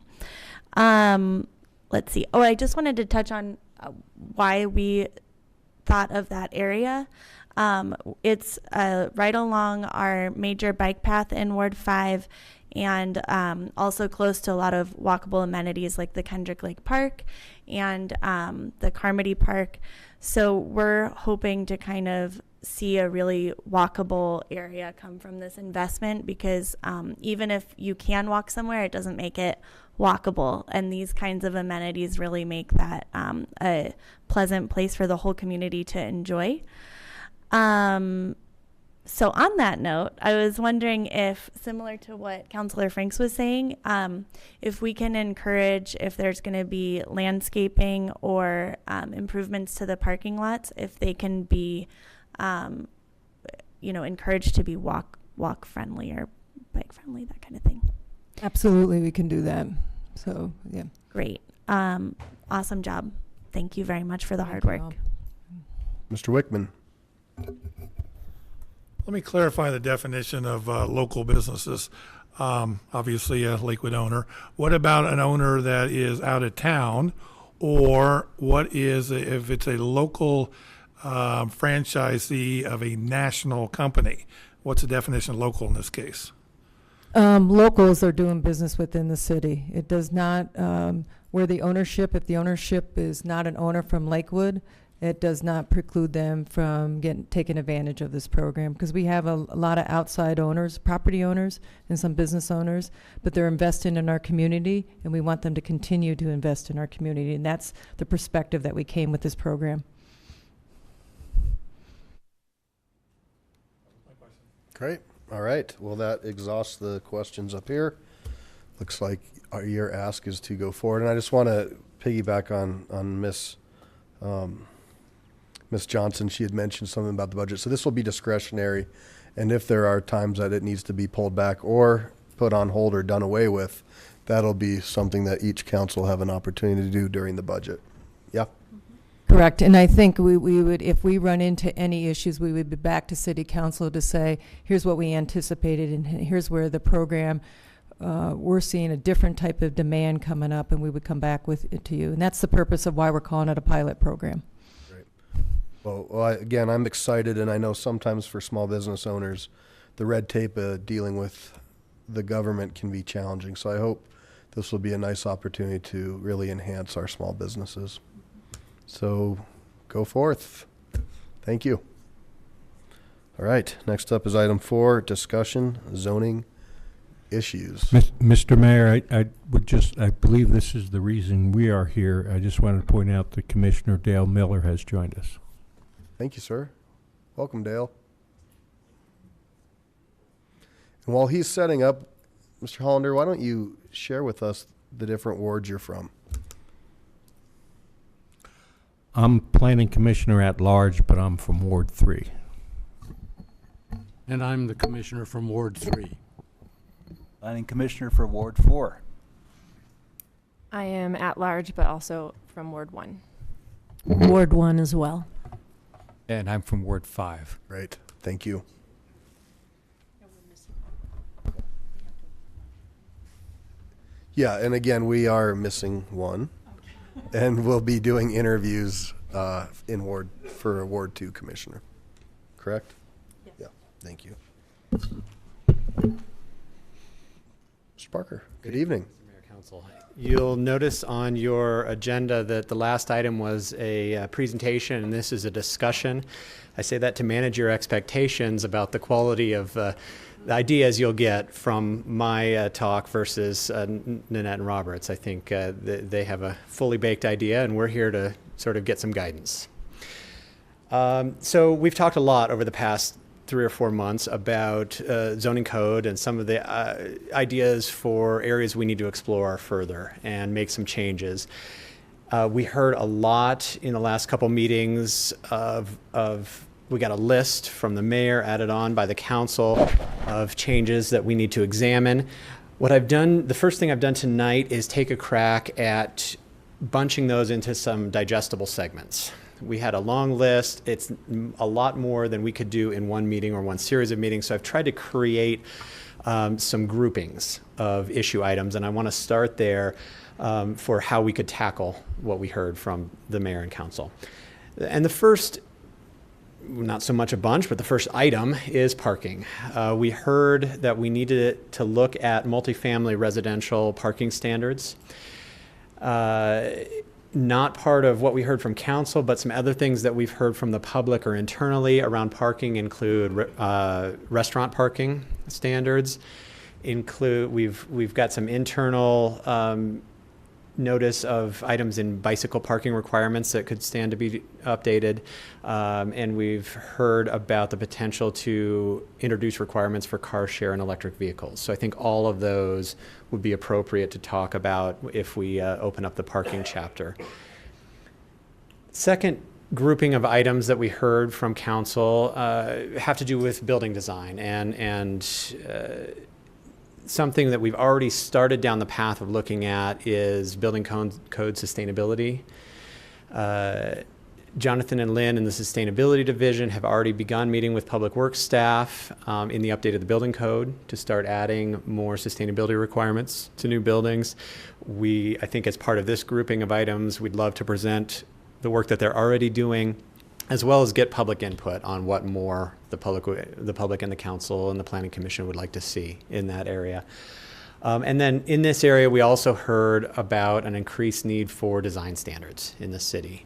Let's see. Oh, I just wanted to touch on why we thought of that area. It's right along our major bike path in Ward 5, and also close to a lot of walkable amenities like the Kendrick Lake Park and the Carmody Park. So we're hoping to kind of see a really walkable area come from this investment, because even if you can walk somewhere, it doesn't make it walkable, and these kinds of amenities really make that a pleasant place for the whole community to enjoy. So on that note, I was wondering if, similar to what Councilor Franks was saying, if we can encourage, if there's going to be landscaping or improvements to the parking lots, if they can be encouraged to be walk friendly or bike friendly, that kind of thing. Absolutely, we can do that. So, yeah. Great. Awesome job. Thank you very much for the hard work. Mr. Wickman. Let me clarify the definition of local businesses. obviously a Lakewood owner. What about an owner that is out of town, or what is, if it's a local franchisee of a national company? What's the definition of local in this case? Locals are doing business within the city. It does not, where the ownership, if the ownership is not an owner from Lakewood, it does not preclude them from taking advantage of this program, because we have a lot of outside owners, property owners, and some business owners, but they're investing in our community, and we want them to continue to invest in our community, and that's the perspective that we came with this program. Great. All right. Well, that exhausts the questions up here. Looks like your ask is to go forward. And I just want to piggyback on Miss Johnson. She had mentioned something about the budget. So this will be discretionary. And if there are times that it needs to be pulled back or put on hold or done away with, that'll be something that each council will have an opportunity to do during the budget. Yeah. Correct, and I think we would, if we run into any issues, we would be back to city council to say, here's what we anticipated, and here's where the program, we're seeing a different type of demand coming up, and we would come back with it to you. And that's the purpose of why we're calling it a pilot program. Great. Well, again, I'm excited, and I know sometimes for small business owners, the red tape dealing with the government can be challenging. So I hope this will be a nice opportunity to really enhance our small businesses. So go forth. Thank you. All right. Next up is item 4, discussion zoning issues. Mr. Mayor, I believe this is the reason we are here. I just wanted to point out that Commissioner Dale Miller has joined us. Thank you, sir. Welcome, Dale. And while he's setting up, Mr. Hollander, why don't you share with us the different wards you're from? I'm planning commissioner at large, but I'm from Ward 3. And I'm the commissioner from Ward 3. Planning commissioner for Ward 4. I am at large, but also from Ward 1. Ward 1 as well. And I'm from Ward 5. Great. Thank you. Yeah, and again, we are missing one. And we'll be doing interviews in Ward 2 commissioner. Correct? Yes. Yeah. Thank you. Mr. Parker, good evening. Mayor, Council. You'll notice on your agenda that the last item was a presentation, and this is a discussion. I say that to manage your expectations about the quality of the ideas you'll get from my talk versus Nanette and Roberts. I think they have a fully baked idea, and we're here to sort of get some guidance. So we've talked a lot over the past 3 or 4 months about zoning code and some of the ideas for areas we need to explore further and make some changes. We heard a lot in the last couple meetings we got a list from the mayor added on by the council of changes that we need to examine. What I've done, the first thing I've done tonight is take a crack at bunching those into some digestible segments. We had a long list. It's a lot more than we could do in one meeting or one series of meetings. So I've tried to create some groupings of issue items, and I want to start there for how we could tackle what we heard from the mayor and council. And the first, not so much a bunch, but the first item is parking. We heard that we needed to look at multifamily residential parking standards. Not part of what we heard from council, but some other things that we've heard from the public or internally around parking include restaurant parking standards. We've got some internal notice of items in bicycle parking requirements that could stand to be updated. And we've heard about the potential to introduce requirements for car share and electric vehicles. So I think all of those would be appropriate to talk about if we open up the parking chapter. Second grouping of items that we heard from council have to do with building design and something that we've already started down the path of looking at is building code sustainability. Jonathan and Lynn in the Sustainability Division have already begun meeting with Public Works staff in the update of the building code to start adding more sustainability requirements to new buildings. I think as part of this grouping of items, we'd love to present the work that they're already doing, as well as get public input on what more the public and the council and the Planning Commission would like to see in that area. And then in this area, we also heard about an increased need for design standards in the city.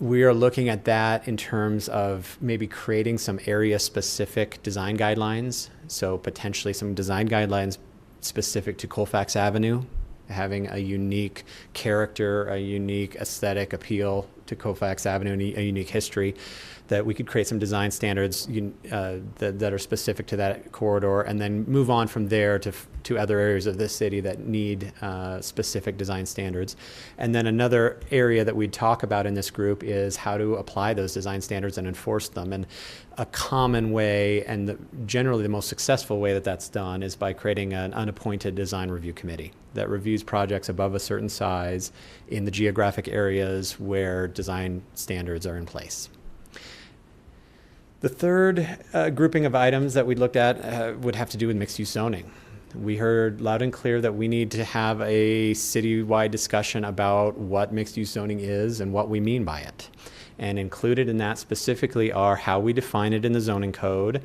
We are looking at that in terms of maybe creating some area-specific design guidelines. So potentially some design guidelines specific to Colfax Avenue, having a unique character, a unique aesthetic appeal to Colfax Avenue, and a unique history, that we could create some design standards that are specific to that corridor, and then move on from there to other areas of this city that need specific design standards. And then another area that we'd talk about in this group is how to apply those design standards and enforce them. And a common way, and generally the most successful way that that's done, is by creating an unappointed design review committee that reviews projects above a certain size in the geographic areas where design standards are in place. The third grouping of items that we looked at would have to do with mixed-use zoning. We heard loud and clear that we need to have a citywide discussion about what mixed-use zoning is and what we mean by it. And included in that specifically are how we define it in the zoning code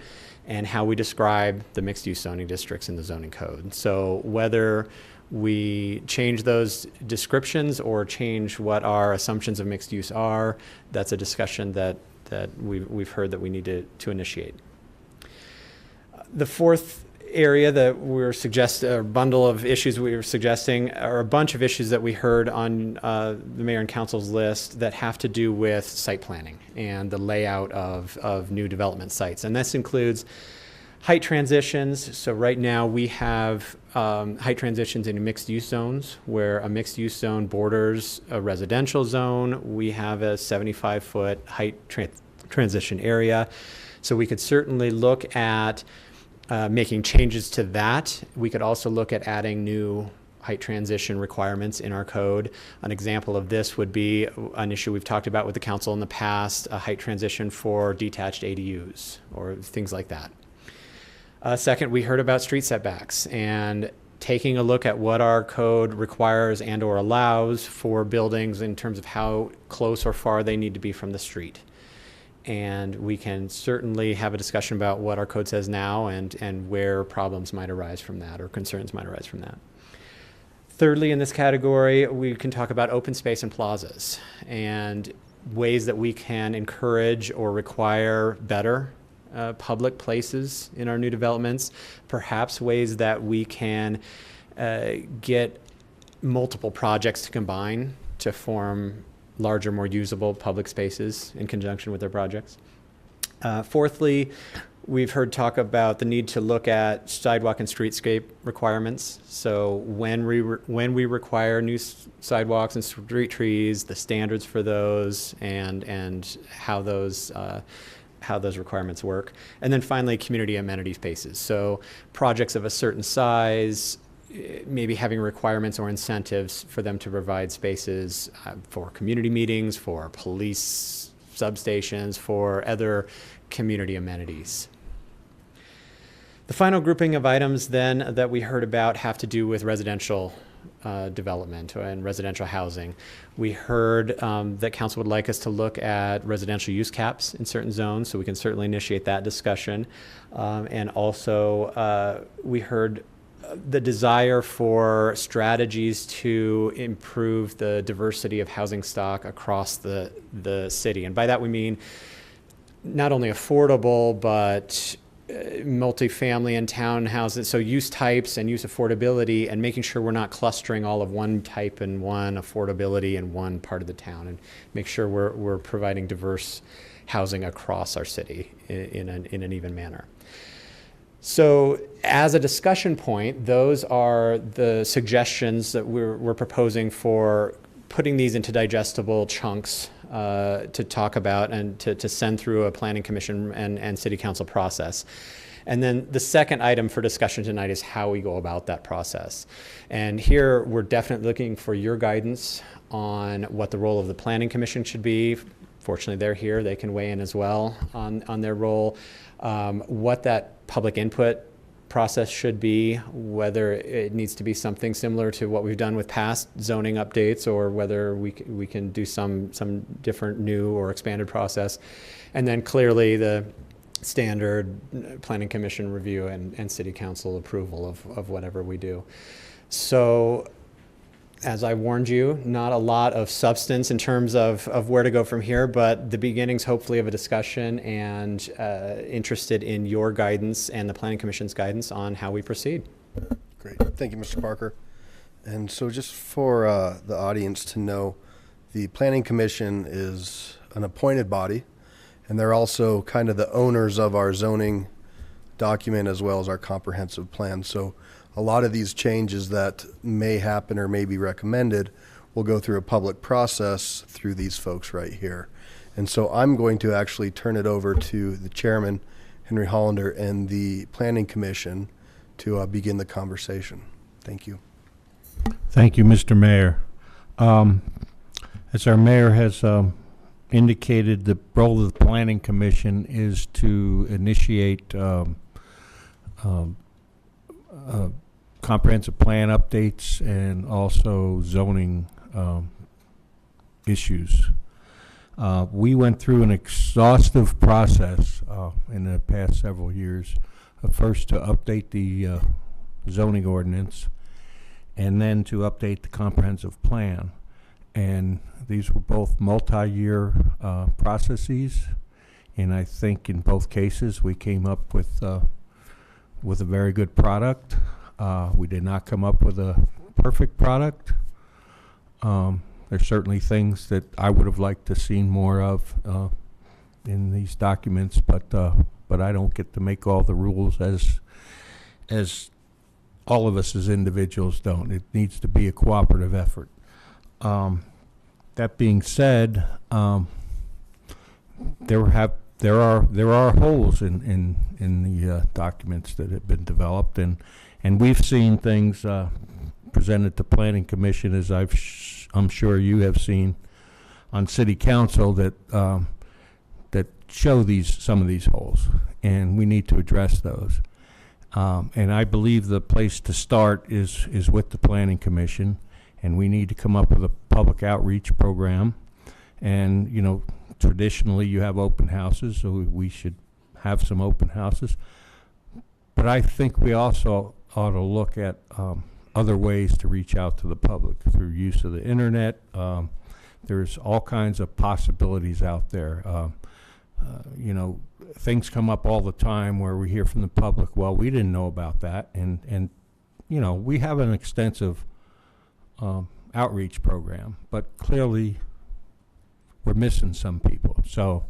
and how we describe the mixed-use zoning districts in the zoning code. So whether we change those descriptions or change what our assumptions of mixed use are, that's a discussion that we've heard that we need to initiate. The fourth area that we're suggesting, a bundle of issues we were suggesting, are a bunch of issues that we heard on the mayor and council's list that have to do with site planning and the layout of new development sites. And this includes height transitions. So right now we have height transitions in mixed use zones, where a mixed use zone borders a residential zone. We have a 75-foot height transition area. So we could certainly look at making changes to that. We could also look at adding new height transition requirements in our code. An example of this would be an issue we've talked about with the council in the past, a height transition for detached ADUs or things like that. Second, we heard about street setbacks and taking a look at what our code requires and or allows for buildings in terms of how close or far they need to be from the street. And we can certainly have a discussion about what our code says now and where problems might arise from that or concerns might arise from that. Thirdly, in this category, we can talk about open space and plazas and ways that we can encourage or require better public places in our new developments, perhaps ways that we can get multiple projects to combine to form larger, more usable public spaces in conjunction with their projects. Fourthly, we've heard talk about the need to look at sidewalk and streetscape requirements. So when we require new sidewalks and street trees, the standards for those and how those requirements work. And then finally, community amenity spaces. So projects of a certain size, maybe having requirements or incentives for them to provide spaces for community meetings, for police substations, for other community amenities. The final grouping of items then that we heard about have to do with residential development and residential housing. We heard that council would like us to look at residential use caps in certain zones, so we can certainly initiate that discussion. And also we heard the desire for strategies to improve the diversity of housing stock across the city. And by that we mean not only affordable, but multifamily and townhouses, so use types and use affordability, and making sure we're not clustering all of one type and one affordability in one part of the town, and make sure we're providing diverse housing across our city in an even manner. So as a discussion point, those are the suggestions that we're proposing for putting these into digestible chunks to talk about and to send through a planning commission and city council process. And then the second item for discussion tonight is how we go about that process. And here we're definitely looking for your guidance on what the role of the Planning Commission should be. Fortunately, they're here. They can weigh in as well on their role. What that public input process should be, whether it needs to be something similar to what we've done with past zoning updates, or whether we can do some different new or expanded process. And then clearly the standard Planning Commission review and City Council approval of whatever we do. So, as I warned you, not a lot of substance in terms of where to go from here, but the beginnings hopefully of a discussion, and interested in your guidance and the Planning Commission's guidance on how we proceed. Great. Thank you, Mr. Parker. And so just for the audience to know, the Planning Commission is an appointed body, and they're also kind of the owners of our zoning document as well as our comprehensive plan. So a lot of these changes that may happen or may be recommended will go through a public process through these folks right here. And so I'm going to actually turn it over to the chairman, Henry Hollander, and the Planning Commission to begin the conversation. Thank you. Thank you, Mr. Mayor. As our mayor has indicated, the role of the Planning Commission is to initiate comprehensive plan updates and also zoning issues. We went through an exhaustive process in the past several years, first to update the zoning ordinance, and then to update the comprehensive plan. And these were both multi-year processes, and I think in both cases we came up with a very good product. We did not come up with a perfect product. There's certainly things that I would have liked to seen more of in these documents, but I don't get to make all the rules as all of us as individuals don't. It needs to be a cooperative effort. That being said, there are holes in the documents that have been developed, and we've seen things presented to Planning Commission, as I'm sure you have seen on City Council, that show some of these holes, and we need to address those. And I believe the place to start is with the Planning Commission, and we need to come up with a public outreach program. And traditionally you have open houses, so we should have some open houses. But I think we also ought to look at other ways to reach out to the public through use of the internet. There's all kinds of possibilities out there. Things come up all the time where we hear from the public, well, we didn't know about that. And we have an extensive outreach program, but clearly we're missing some people. So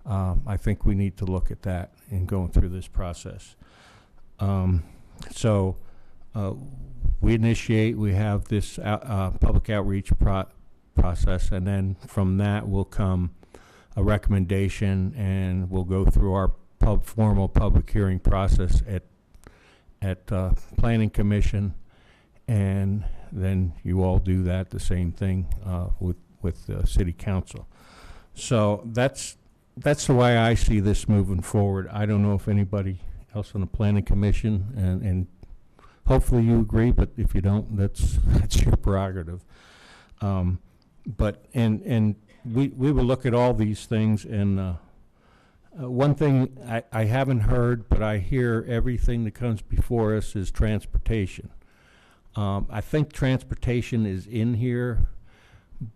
I think we need to look at that in going through this process. We have this public outreach process, and then from that will come a recommendation, and we'll go through our formal public hearing process at Planning Commission, and then you all do that, the same thing with City Council. So that's the way I see this moving forward. I don't know if anybody else on the Planning Commission, and hopefully you agree, but if you don't, that's your prerogative. But we will look at all these things, and one thing I haven't heard, but I hear everything that comes before us is transportation. I think transportation is in here,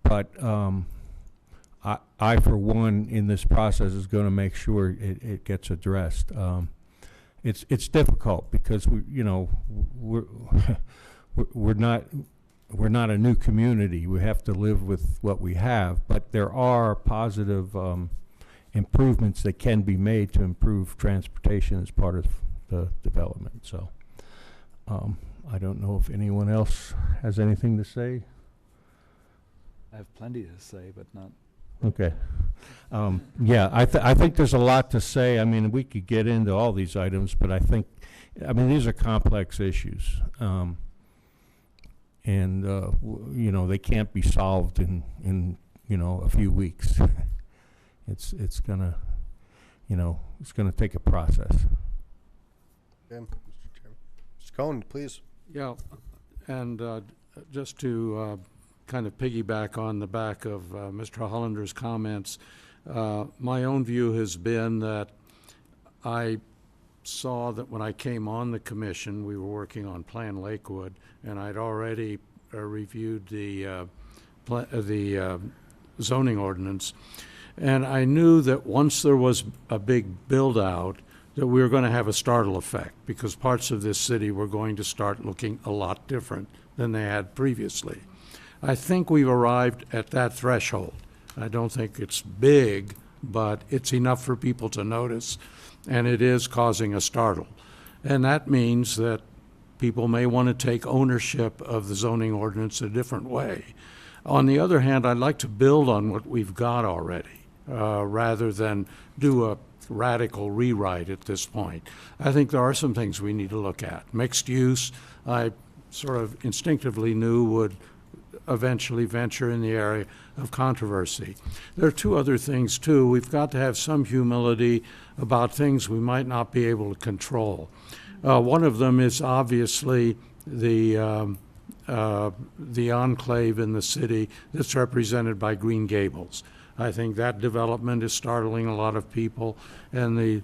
but I for one, in this process, is going to make sure it gets addressed. It's difficult because we're not a new community. We have to live with what we have, but there are positive improvements that can be made to improve transportation as part of the development. So I don't know if anyone else has anything to say. I have plenty to say, but not. Okay. Yeah, I think there's a lot to say. I mean, we could get into all these items, but I mean, these are complex issues. And, you know, they can't be solved in you know, a few weeks. It's gonna, you know, it's gonna take a process. Okay, Mr. Chairman. Mr. Cohen, please. Yeah, and just to kind of piggyback on the back of Mr. Hollander's comments, my own view has been that I saw that when I came on the commission, we were working on Plan Lakewood, and I'd already reviewed the zoning ordinance, and I knew that once there was a big build-out, that we were going to have a startle effect, because parts of this city were going to start looking a lot different than they had previously. I think we've arrived at that threshold. I don't think it's big, but it's enough for people to notice, and it is causing a startle. And that means that people may want to take ownership of the zoning ordinance a different way. On the other hand, I'd like to build on what we've got already, rather than do a radical rewrite at this point. I think there are some things we need to look at. Mixed use, I sort of instinctively knew would eventually venture in the area of controversy. There are two other things too. We've got to have some humility about things we might not be able to control. One of them is obviously the enclave in the city that's represented by Green Gables. I think that development is startling a lot of people, and the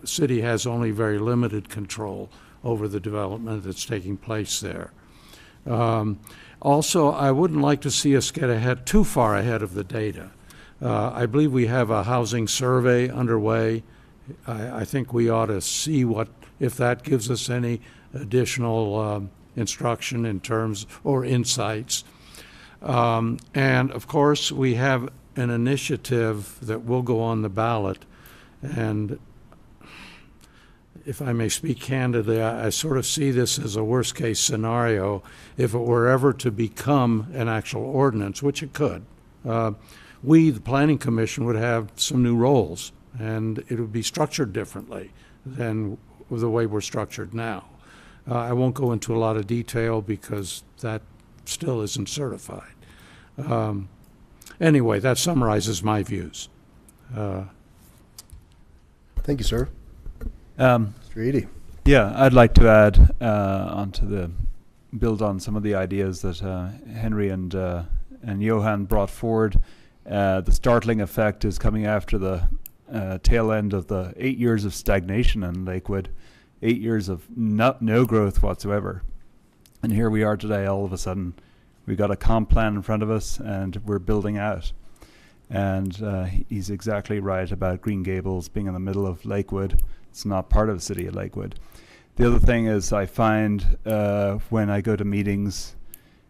city has only very limited control over the development that's taking place there. Also, I wouldn't like to see us get too far ahead of the data. I believe we have a housing survey underway. I think we ought to see if that gives us any additional instruction in terms or insights. And of course, we have an initiative that will go on the ballot, and if I may speak candidly, I sort of see this as a worst-case scenario. If it were ever to become an actual ordinance, which it could, we, the Planning Commission, would have some new roles, and it would be structured differently than the way we're structured now. I won't go into a lot of detail because that still isn't certified. Anyway, that summarizes my views. Thank you, sir. Mr. Eady. Yeah, I'd like to add build on some of the ideas that Henry and Johan brought forward. The startling effect is coming after the tail end of the 8 years of stagnation in Lakewood, 8 years of no growth whatsoever. And here we are today, all of a sudden, we've got a comp plan in front of us and we're building out. And he's exactly right about Green Gables being in the middle of Lakewood. It's not part of the city of Lakewood. The other thing is I find when I go to meetings,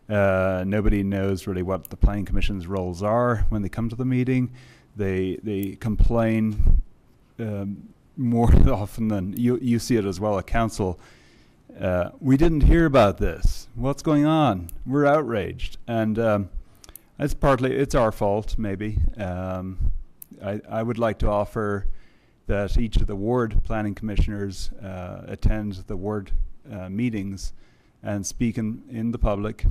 nobody knows really what the Planning Commission's roles are. When they come to the meeting, they complain more often than you see it as well at council. We didn't hear about this. What's going on? We're outraged. And it's our fault, maybe. I would like to offer that each of the ward planning commissioners attend the ward meetings and speak in the public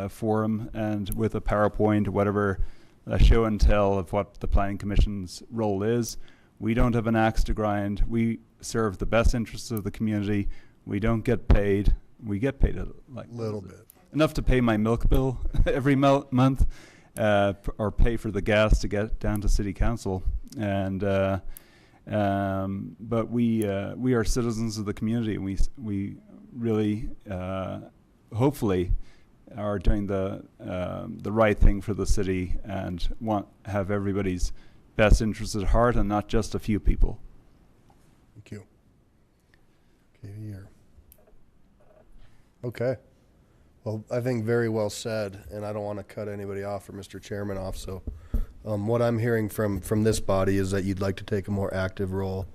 forum and with a PowerPoint or whatever, a show and tell of what the planning commission's role is. We don't have an axe to grind. We serve the best interests of the community. We don't get paid. We get paid a little bit. Enough to pay my milk bill every month or pay for the gas to get down to city council. And but we are citizens of the community, and we really hopefully are doing the right thing for the city and have everybody's best interests at heart and not just a few people. Thank you. Okay. Well, I think very well said, and I don't want to cut anybody off or Mr. Chairman off, so what I'm hearing from this body is that you'd like to take a more active role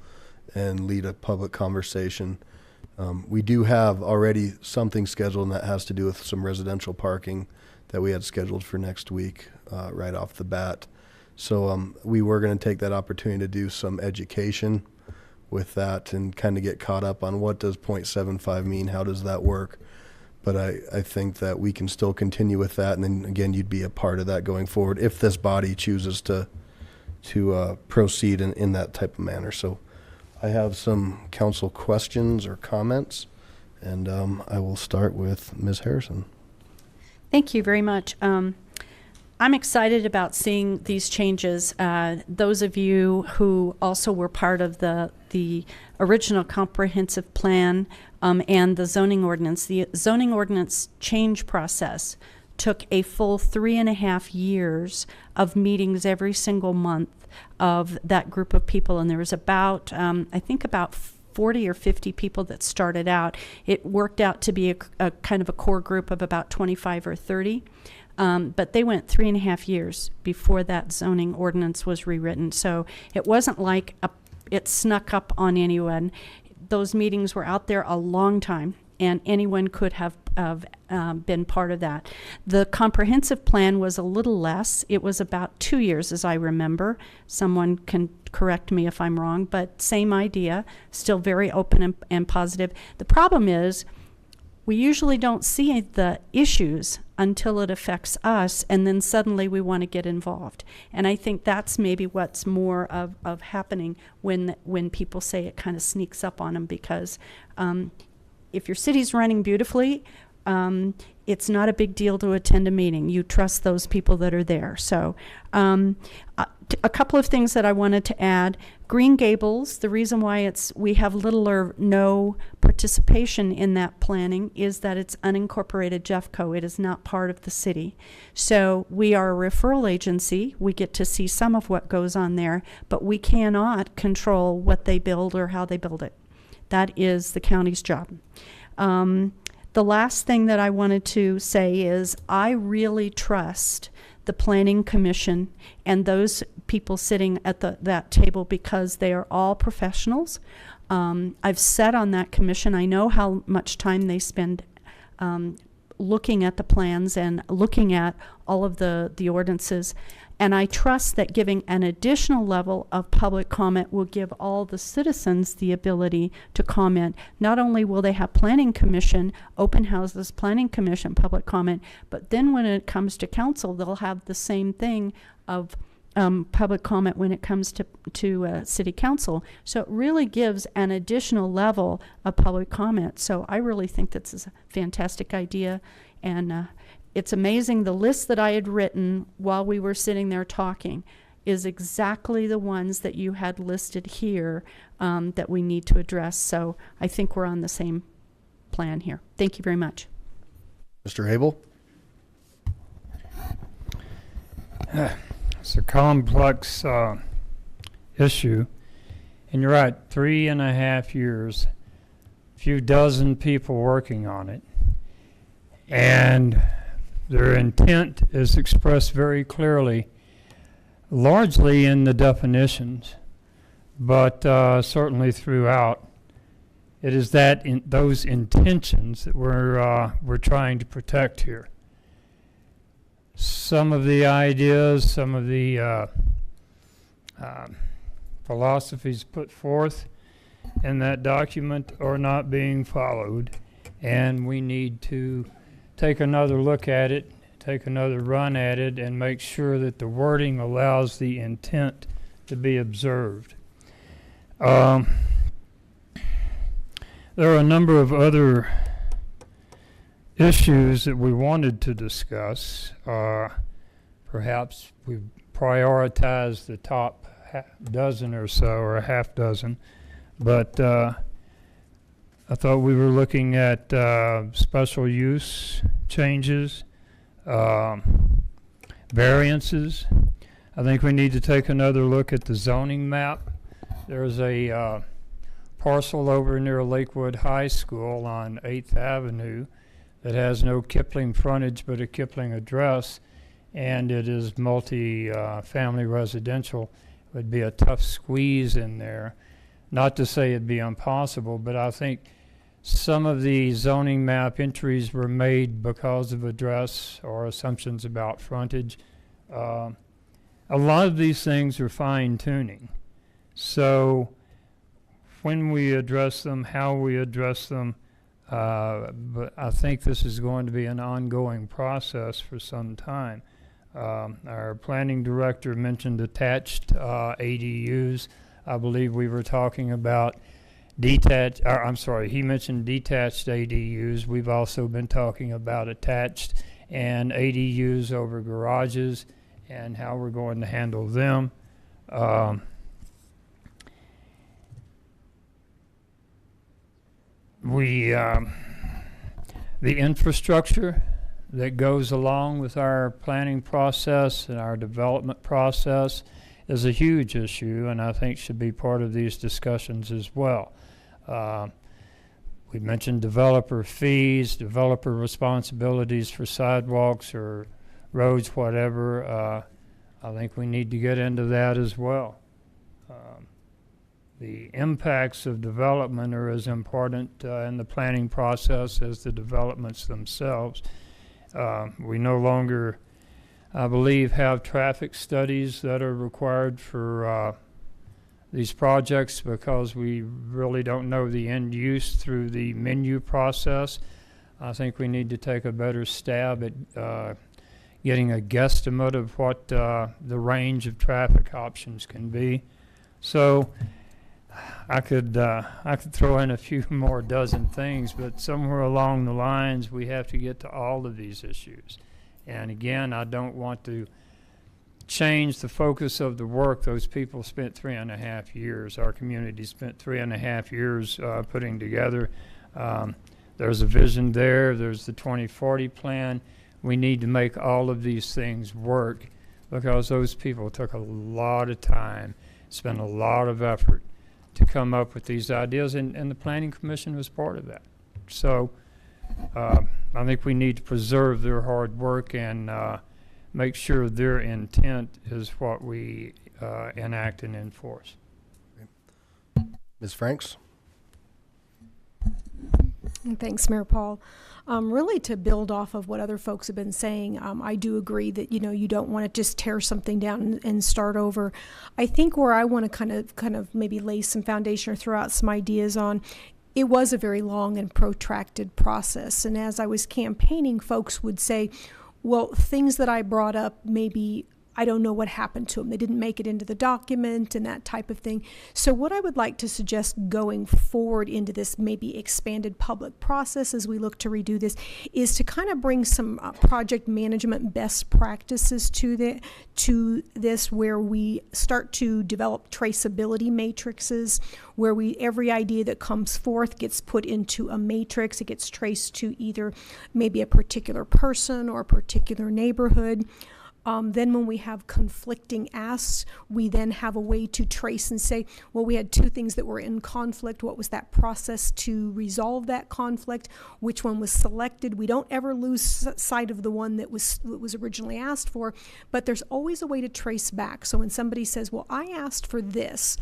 and lead a public conversation. We do have already something scheduled, and that has to do with some residential parking that we had scheduled for next week right off the bat. So we were going to take that opportunity to do some education with that and kind of get caught up on what does 0.75 mean, how does that work. But I think that we can still continue with that, and then again, you'd be a part of that going forward if this body chooses to proceed in that type of manner. So I have some council questions or comments, and I will start with Ms. Harrison. Thank you very much. I'm excited about seeing these changes. Those of you who also were part of the original comprehensive plan and the zoning ordinance change process took a full 3.5 years of meetings every single month of that group of people. And there was about, I think about 40 or 50 people that started out. It worked out to be a kind of a core group of about 25 or 30. But they went 3.5 years before that zoning ordinance was rewritten. So it wasn't like it snuck up on anyone. Those meetings were out there a long time, and anyone could have been part of that. The comprehensive plan was a little less. It was about 2 years, as I remember. Someone can correct me if I'm wrong, but same idea, still very open and positive. The problem is we usually don't see the issues until it affects us, and then suddenly we want to get involved. And I think that's maybe what's more of happening when people say it kind of sneaks up on them, because if your city's running beautifully, it's not a big deal to attend a meeting. You trust those people that are there. So a couple of things that I wanted to add. Green Gables, the reason why we have little or no participation in that planning is that it's unincorporated Jeffco. It is not part of the city. So we are a referral agency. We get to see some of what goes on there, but we cannot control what they build or how they build it. That is the county's job. The last thing that I wanted to say is I really trust the Planning Commission and those people sitting at that table, because they are all professionals. I've sat on that commission. I know how much time they spend looking at the plans and looking at all of the ordinances. And I trust that giving an additional level of public comment will give all the citizens the ability to comment. Not only will they have Planning Commission, open houses, Planning Commission, public comment, but then when it comes to council, they'll have the same thing of public comment when it comes to city council. So it really gives an additional level of public comment. So I really think this is a fantastic idea. And it's amazing, the list that I had written while we were sitting there talking is exactly the ones that you had listed here that we need to address. So I think we're on the same plan here. Thank you very much. Mr. Abel? It's a complex issue. And you're right, 3.5 years, a few dozen people working on it. And their intent is expressed very clearly, largely in the definitions, but certainly throughout. It is those intentions that we're trying to protect here. Some of the ideas, some of the philosophies put forth in that document are not being followed, and we need to take another look at it, take another run at it, and make sure that the wording allows the intent to be observed. There are a number of other issues that we wanted to discuss. Perhaps we prioritize the top dozen or so, or a half dozen, but I thought we were looking at special use changes, variances. I think we need to take another look at the zoning map. There's a parcel over near Lakewood High School on 8th Avenue that has no Kipling frontage but a Kipling address, and it is multi-family residential. It would be a tough squeeze in there. Not to say it'd be impossible, but I think some of the zoning map entries were made because of address or assumptions about frontage. a lot of these things are fine tuning. So when we address them, how we address them, but I think this is going to be an ongoing process for some time. Our planning director mentioned attached ADUs. I believe we were talking about he mentioned detached ADUs. We've also been talking about attached and ADUs over garages and how we're going to handle them. The infrastructure that goes along with our planning process and our development process is a huge issue, and I think should be part of these discussions as well. We mentioned developer fees, developer responsibilities for sidewalks or roads, whatever. I think we need to get into that as well. The impacts of development are as important in the planning process as the developments themselves. We no longer, I believe, have traffic studies that are required for these projects because we really don't know the end use through the menu process. I think we need to take a better stab at getting a guesstimate of what the range of traffic options can be. So I could throw in a few more dozen things, but somewhere along the lines we have to get to all of these issues. And again, I don't want to change the focus of the work those people spent 3.5 years. Our community spent 3.5 years putting together. There's a vision there. There's the 2040 plan. We need to make all of these things work because those people took a lot of time, spent a lot of effort to come up with these ideas, and the Planning Commission was part of that. So I think we need to preserve their hard work and make sure their intent is what we enact and enforce. Ms. Franks? Thanks, Mayor Paul. Really to build off of what other folks have been saying, I do agree that, you don't want to just tear something down and start over. I think where I want to kind of maybe lay some foundation or throw out some ideas on, it was a very long and protracted process. And as I was campaigning, folks would say, well, things that I brought up, maybe I don't know what happened to them. They didn't make it into the document and that type of thing. So what I would like to suggest going forward into this maybe expanded public process as we look to redo this is to kind of bring some project management best practices to this, where we start to develop traceability matrices, where every idea that comes forth gets put into a matrix. It gets traced to either maybe a particular person or a particular neighborhood. Then when we have conflicting asks, we then have a way to trace and say, well, we had two things that were in conflict. What was that process to resolve that conflict? Which one was selected? We don't ever lose sight of the one that was originally asked for, but there's always a way to trace back. So when somebody says, well, I asked for this,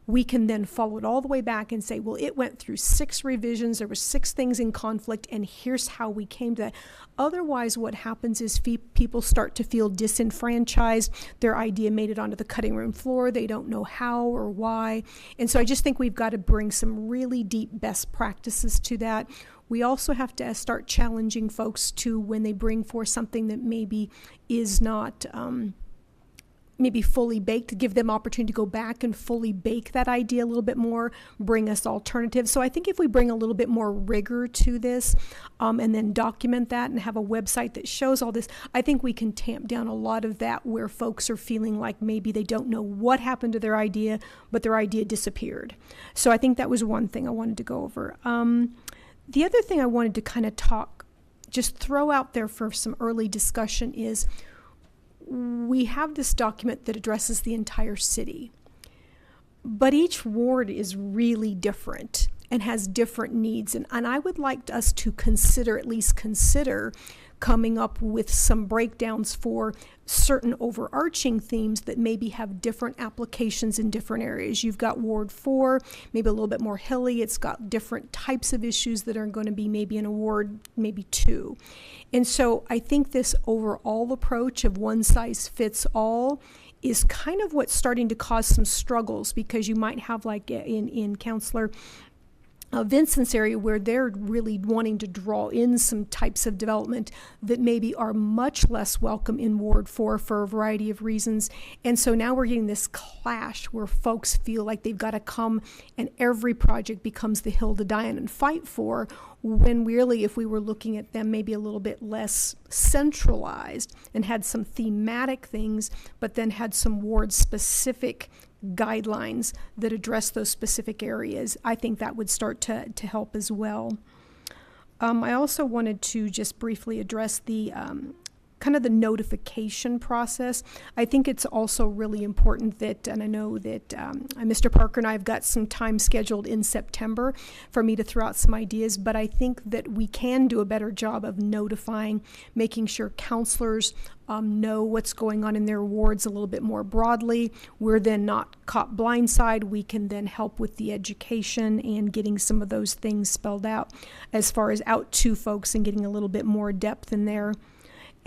we can then follow it all the way back and say, well, it went through 6 revisions, there were 6 things in conflict, and here's how we came to that. Otherwise, what happens is people start to feel disenfranchised. Their idea made it onto the cutting room floor. They don't know how or why. And so I just think we've got to bring some really deep best practices to that. We also have to start challenging folks to, when they bring forth something that maybe is not maybe fully baked, to give them opportunity to go back and fully bake that idea a little bit more, bring us alternatives. So I think if we bring a little bit more rigor to this and then document that and have a website that shows all this, I think we can tamp down a lot of that where folks are feeling like maybe they don't know what happened to their idea, but their idea disappeared. So I think that was one thing I wanted to go over. The other thing I wanted to kind of just throw out there for some early discussion is, we have this document that addresses the entire city, but each ward is really different. and has different needs. And I would like us to consider, at least consider, coming up with some breakdowns for certain overarching themes that maybe have different applications in different areas. You've got Ward 4, maybe a little bit more hilly. It's got different types of issues that are going to be maybe in a Ward, maybe 2. And so I think this overall approach of one size fits all is kind of what's starting to cause some struggles, because you might have, like in Councilor Vincent's area, where they're really wanting to draw in some types of development that maybe are much less welcome in Ward 4 for a variety of reasons. And so now we're getting this clash where folks feel like they've got to come and every project becomes the hill to die on and fight for, when really, if we were looking at them maybe a little bit less centralized and had some thematic things, but then had some ward specific guidelines that address those specific areas, I think that would start to help as well. I also wanted to just briefly address the kind of the notification process. I think it's also really important that, and I know that Mr. Parker and I have got some time scheduled in September for me to throw out some ideas, but I think that we can do a better job of notifying, making sure counselors know what's going on in their wards a little bit more broadly. We're then not caught blindside. We can then help with the education and getting some of those things spelled out as far as out to folks and getting a little bit more depth in there.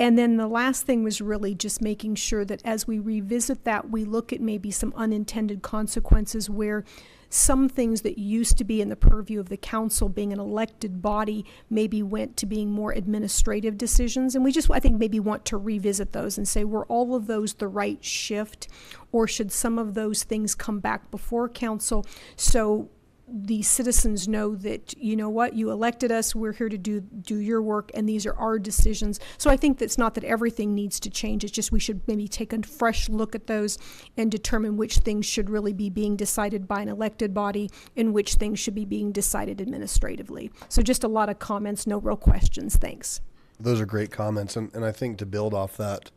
And then the last thing was really just making sure that as we revisit that, we look at maybe some unintended consequences where some things that used to be in the purview of the council, being an elected body, maybe went to being more administrative decisions. And we just, I think, maybe want to revisit those and say, were all of those the right shift? Or should some of those things come back before council so the citizens know that, you know what, you elected us, we're here to do your work, and these are our decisions. So I think that's not that everything needs to change, it's just we should maybe take a fresh look at those and determine which things should really be being decided by an elected body and which things should be being decided administratively. So just a lot of comments, no real questions. Thanks. Those are great comments, and I think to build off that,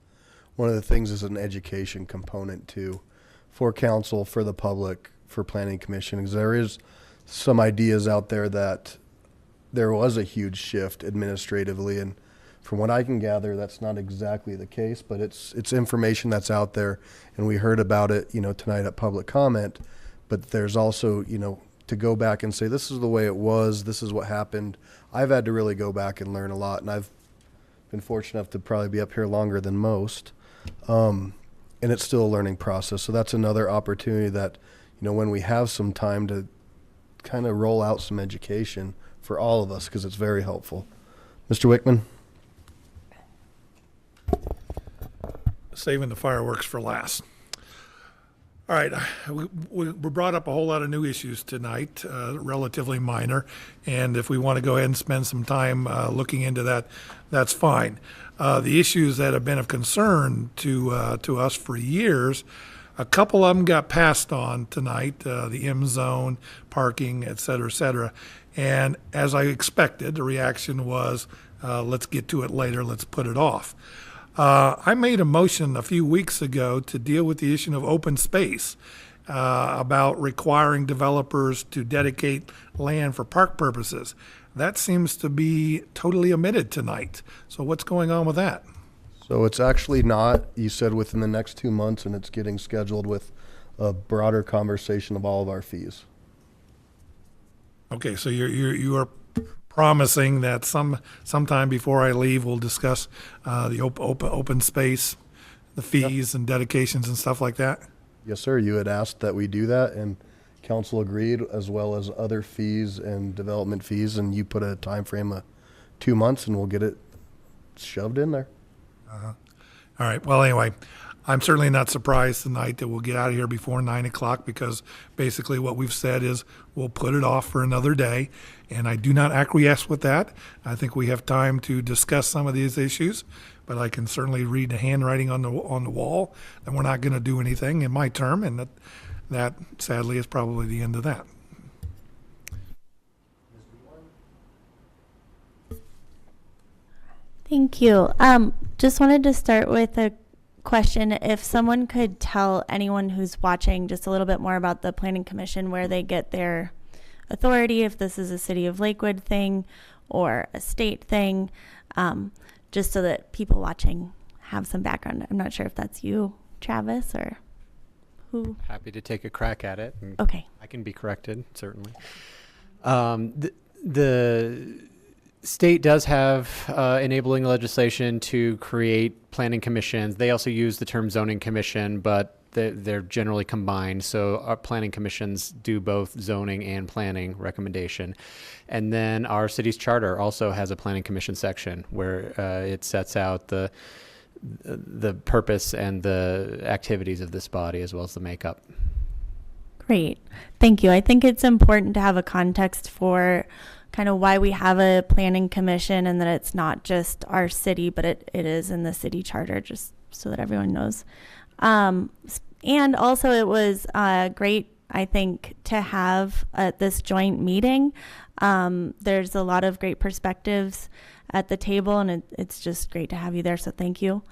one of the things is an education component too, for council, for the public, for planning commission, because there is some ideas out there that there was a huge shift administratively, and from what I can gather, that's not exactly the case, but it's information that's out there, and we heard about it, tonight at public comment. But there's also, to go back and say, this is the way it was, this is what happened. I've had to really go back and learn a lot, and I've been fortunate enough to probably be up here longer than most, and it's still a learning process. So that's another opportunity that, when we have some time to kind of roll out some education for all of us, because it's very helpful. Mr. Wickman? Saving the fireworks for last. All right, we brought up a whole lot of new issues tonight, relatively minor, and if we want to go ahead and spend some time looking into that, that's fine. The issues that have been of concern to us for years, a couple of them got passed on tonight, the M zone, parking, et cetera, and as I expected, the reaction was, let's get to it later, let's put it off. I made a motion a few weeks ago to deal with the issue of open space, about requiring developers to dedicate land for park purposes. That seems to be totally omitted tonight. So what's going on with that? So it's actually not, you said within the next 2 months, and it's getting scheduled with a broader conversation of all of our fees. Okay, so you are promising that sometime before I leave, we'll discuss the open space, the fees and dedications and stuff like that? Yes, sir. You had asked that we do that, and council agreed, as well as other fees and development fees, and you put a time frame of 2 months, and we'll get it shoved in there. All right. Well, anyway, I'm certainly not surprised tonight that we'll get out of here before 9 o'clock, because basically what we've said is we'll put it off for another day, and I do not acquiesce with that. I think we have time to discuss some of these issues, but I can certainly read the handwriting on the wall that we're not going to do anything in my term, and that sadly is probably the end of that. Thank you. Just wanted to start with a question. If someone could tell anyone who's watching just a little bit more about the Planning Commission, where they get their authority, if this is a City of Lakewood thing or a state thing, just so that people watching have some background. I'm not sure if that's you, Travis, or who. Happy to take a crack at it. Okay. I can be corrected, certainly. The state does have enabling legislation to create planning commissions. They also use the term zoning commission, but they're generally combined. So our planning commissions do both zoning and planning recommendation. And then our city's charter also has a planning commission section where it sets out the purpose and the activities of this body as well as the makeup. Great. Thank you. I think it's important to have a context for kind of why we have a planning commission and that it's not just our city, but it is in the city charter, just so that everyone knows. And also it was great, I think, to have this joint meeting. There's a lot of great perspectives at the table, and it's just great to have you there, so thank you.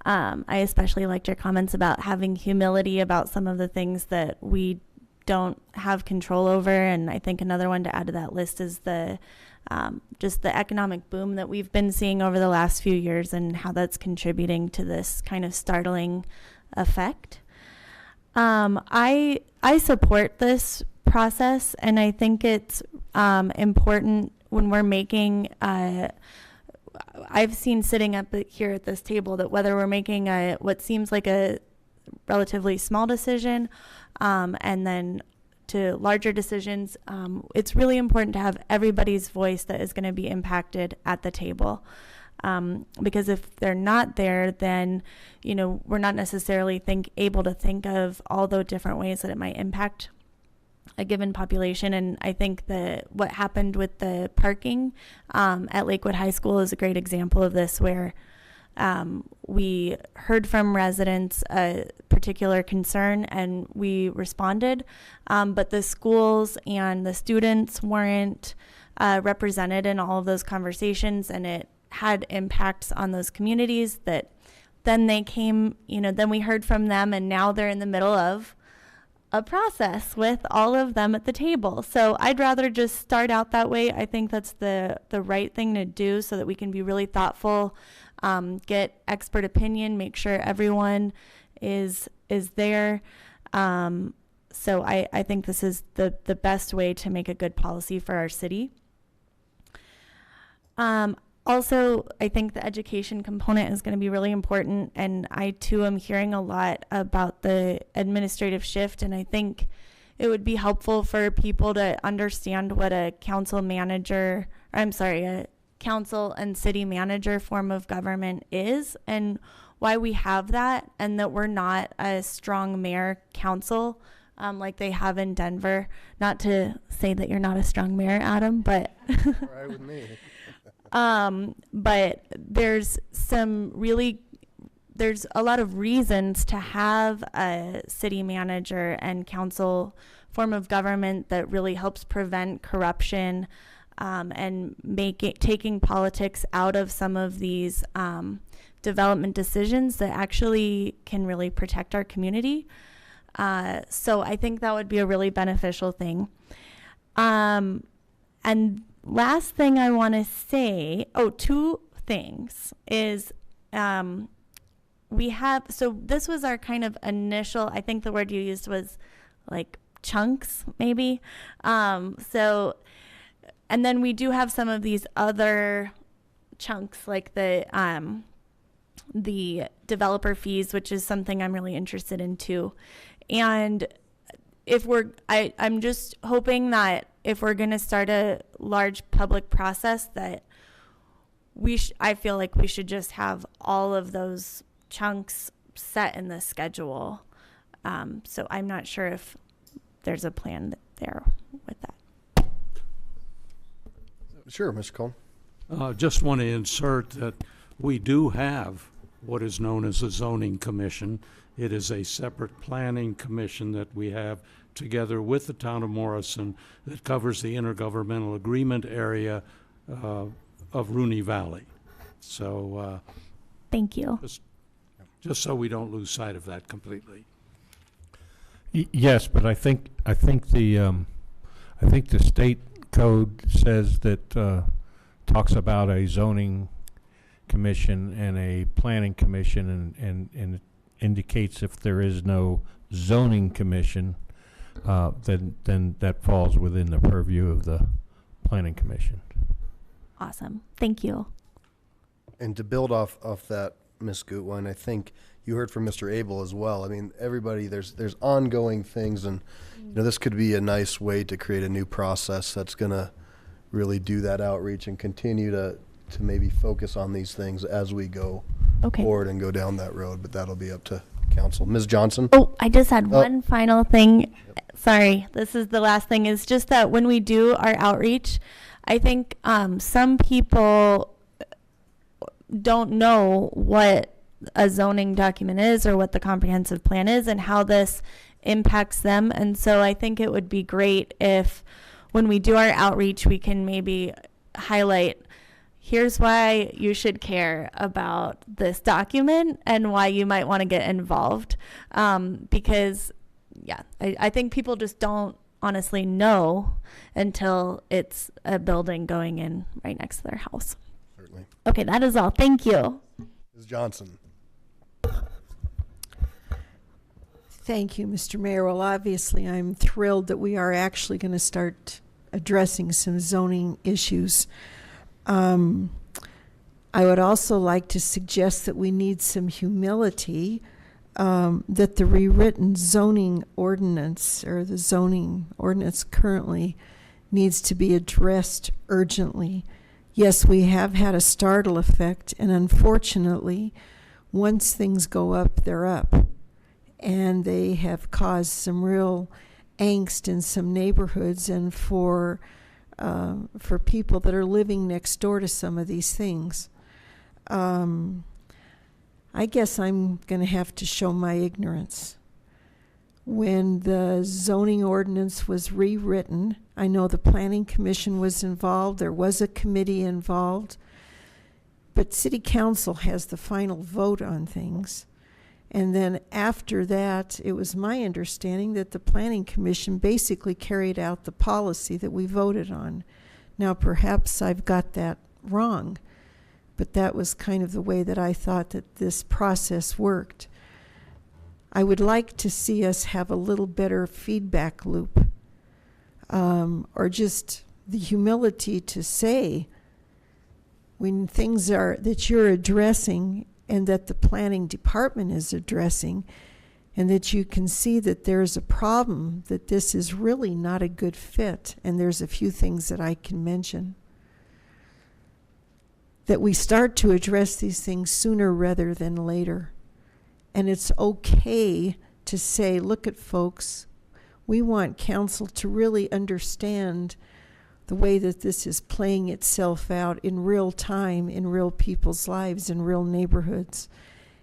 I especially liked your comments about having humility about some of the things that we don't have control over, and I think another one to add to that list is the just the economic boom that we've been seeing over the last few years and how that's contributing to this kind of startling effect. I support this process, and I think it's important when we're making I've seen sitting up here at this table that whether we're making what seems like a relatively small decision and then to larger decisions, it's really important to have everybody's voice that is going to be impacted at the table. Because if they're not there, then, we're not necessarily able to think of all the different ways that it might impact a given population. And I think that what happened with the parking at Lakewood High School is a great example of this, where we heard from residents a particular concern and we responded, but the schools and the students weren't represented in all of those conversations, and it had impacts on those communities that then they came, then we heard from them, and now they're in the middle of a process with all of them at the table. So I'd rather just start out that way. I think that's the right thing to do so that we can be really thoughtful, get expert opinion, make sure everyone is there. So I think this is the best way to make a good policy for our city. Also, I think the education component is going to be really important, and I too am hearing a lot about the administrative shift, and I think it would be helpful for people to understand what a council and city manager form of government is and why we have that, and that we're not a strong mayor council like they have in Denver. Not to say that you're not a strong mayor, Adam, but right with me. But there's a lot of reasons to have a city manager and council form of government that really helps prevent corruption, and taking politics out of some of these development decisions that actually can really protect our community. So I think that would be a really beneficial thing. And last thing I want to say, two things is so this was our kind of initial, I think the word you used was like chunks maybe. And then we do have some of these other chunks like the developer fees, which is something I'm really interested in too. And I'm just hoping that if we're going to start a large public process, that I feel like we should just have all of those chunks set in the schedule. So I'm not sure if there's a plan there with that. Sure, Mr. Cohn. Just want to insert that we do have what is known as a zoning commission. It is a separate planning commission that we have together with the town of Morrison that covers the intergovernmental agreement area of Rooney Valley. So thank you. Just so we don't lose sight of that completely. Yes, but I think the I think the state code says that, talks about a zoning commission and a planning commission, and it indicates if there is no zoning commission, then that falls within the purview of the planning commission. Awesome. Thank you. And to build off that, Ms. Gutwein, I think you heard from Mr. Abel as well. I mean, everybody, there's ongoing things, and this could be a nice way to create a new process that's going to really do that outreach and continue to maybe focus on these things as we go forward and go down that road. But that'll be up to council. Ms. Johnson? Oh, I just had one final thing. Sorry, this is the last thing. Is just that when we do our outreach, I think some people don't know what a zoning document is or what the comprehensive plan is and how this impacts them. And so I think it would be great if when we do our outreach, we can maybe highlight, here's why you should care about this document and why you might want to get involved. Because, yeah, I think people just don't honestly know until it's a building going in right next to their house. Certainly. Okay, that is all. Thank you. Ms. Johnson? Thank you, Mr. Mayor. Well, obviously, I'm thrilled that we are actually going to start addressing some zoning issues. I would also like to suggest that we need some humility, that the rewritten zoning ordinance, or the zoning ordinance currently, needs to be addressed urgently. Yes, we have had a startle effect, and unfortunately, once things go up, they're up. And they have caused some real angst in some neighborhoods, and for people that are living next door to some of these things. I guess I'm going to have to show my ignorance. When the zoning ordinance was rewritten, I know the Planning Commission was involved, there was a committee involved, but City Council has the final vote on things. And then after that, it was my understanding that the Planning Commission basically carried out the policy that we voted on. Now, perhaps I've got that wrong, but that was kind of the way that I thought that this process worked. I would like to see us have a little better feedback loop, or just the humility to say when things are that you're addressing and that the planning department is addressing, and that you can see that there's a problem, that this is really not a good fit, and there's a few things that I can mention, that we start to address these things sooner rather than later. And it's okay to say, look at folks, we want council to really understand the way that this is playing itself out in real time, in real people's lives, in real neighborhoods.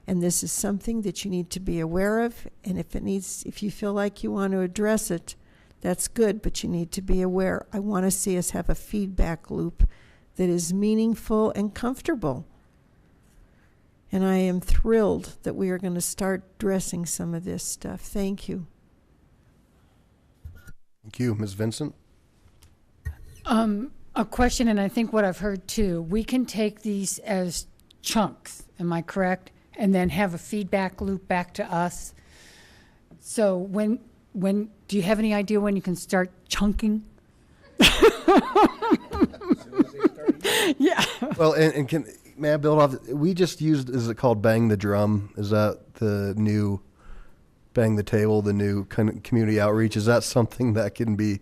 And this is something that you need to be aware of. And if you feel like you want to address it, that's good, but you need to be aware. I want to see us have a feedback loop that is meaningful and comfortable. And I am thrilled that we are going to start addressing some of this stuff. Thank you. Thank you. Ms. Vincent? A question, and I think what I've heard too, we can take these as chunks, am I correct? And then have a feedback loop back to us. So when do you have any idea when you can start chunking? Yeah. Well, and may I build off? We just used, is it called Bang the Drum? Is that the new Bang the Table, the new kind of community outreach? Is that something that can be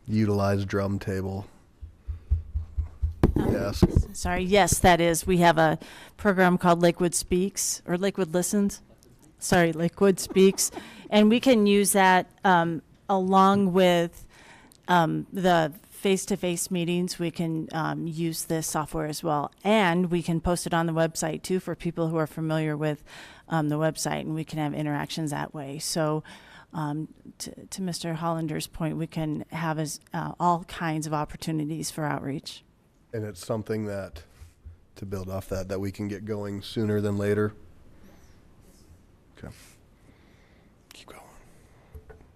utilized, drum table? Yes. Sorry, yes, that is. We have a program called Lakewood Speaks, or Lakewood Listens. Sorry, Lakewood Speaks. And we can use that along with the face-to-face meetings. We can use this software as well. And we can post it on the website, too, for people who are familiar with the website, and we can have interactions that way. So to Mr. Hollander's point, we can have all kinds of opportunities for outreach. And it's something that, to build off that we can get going sooner than later. Okay. Keep going.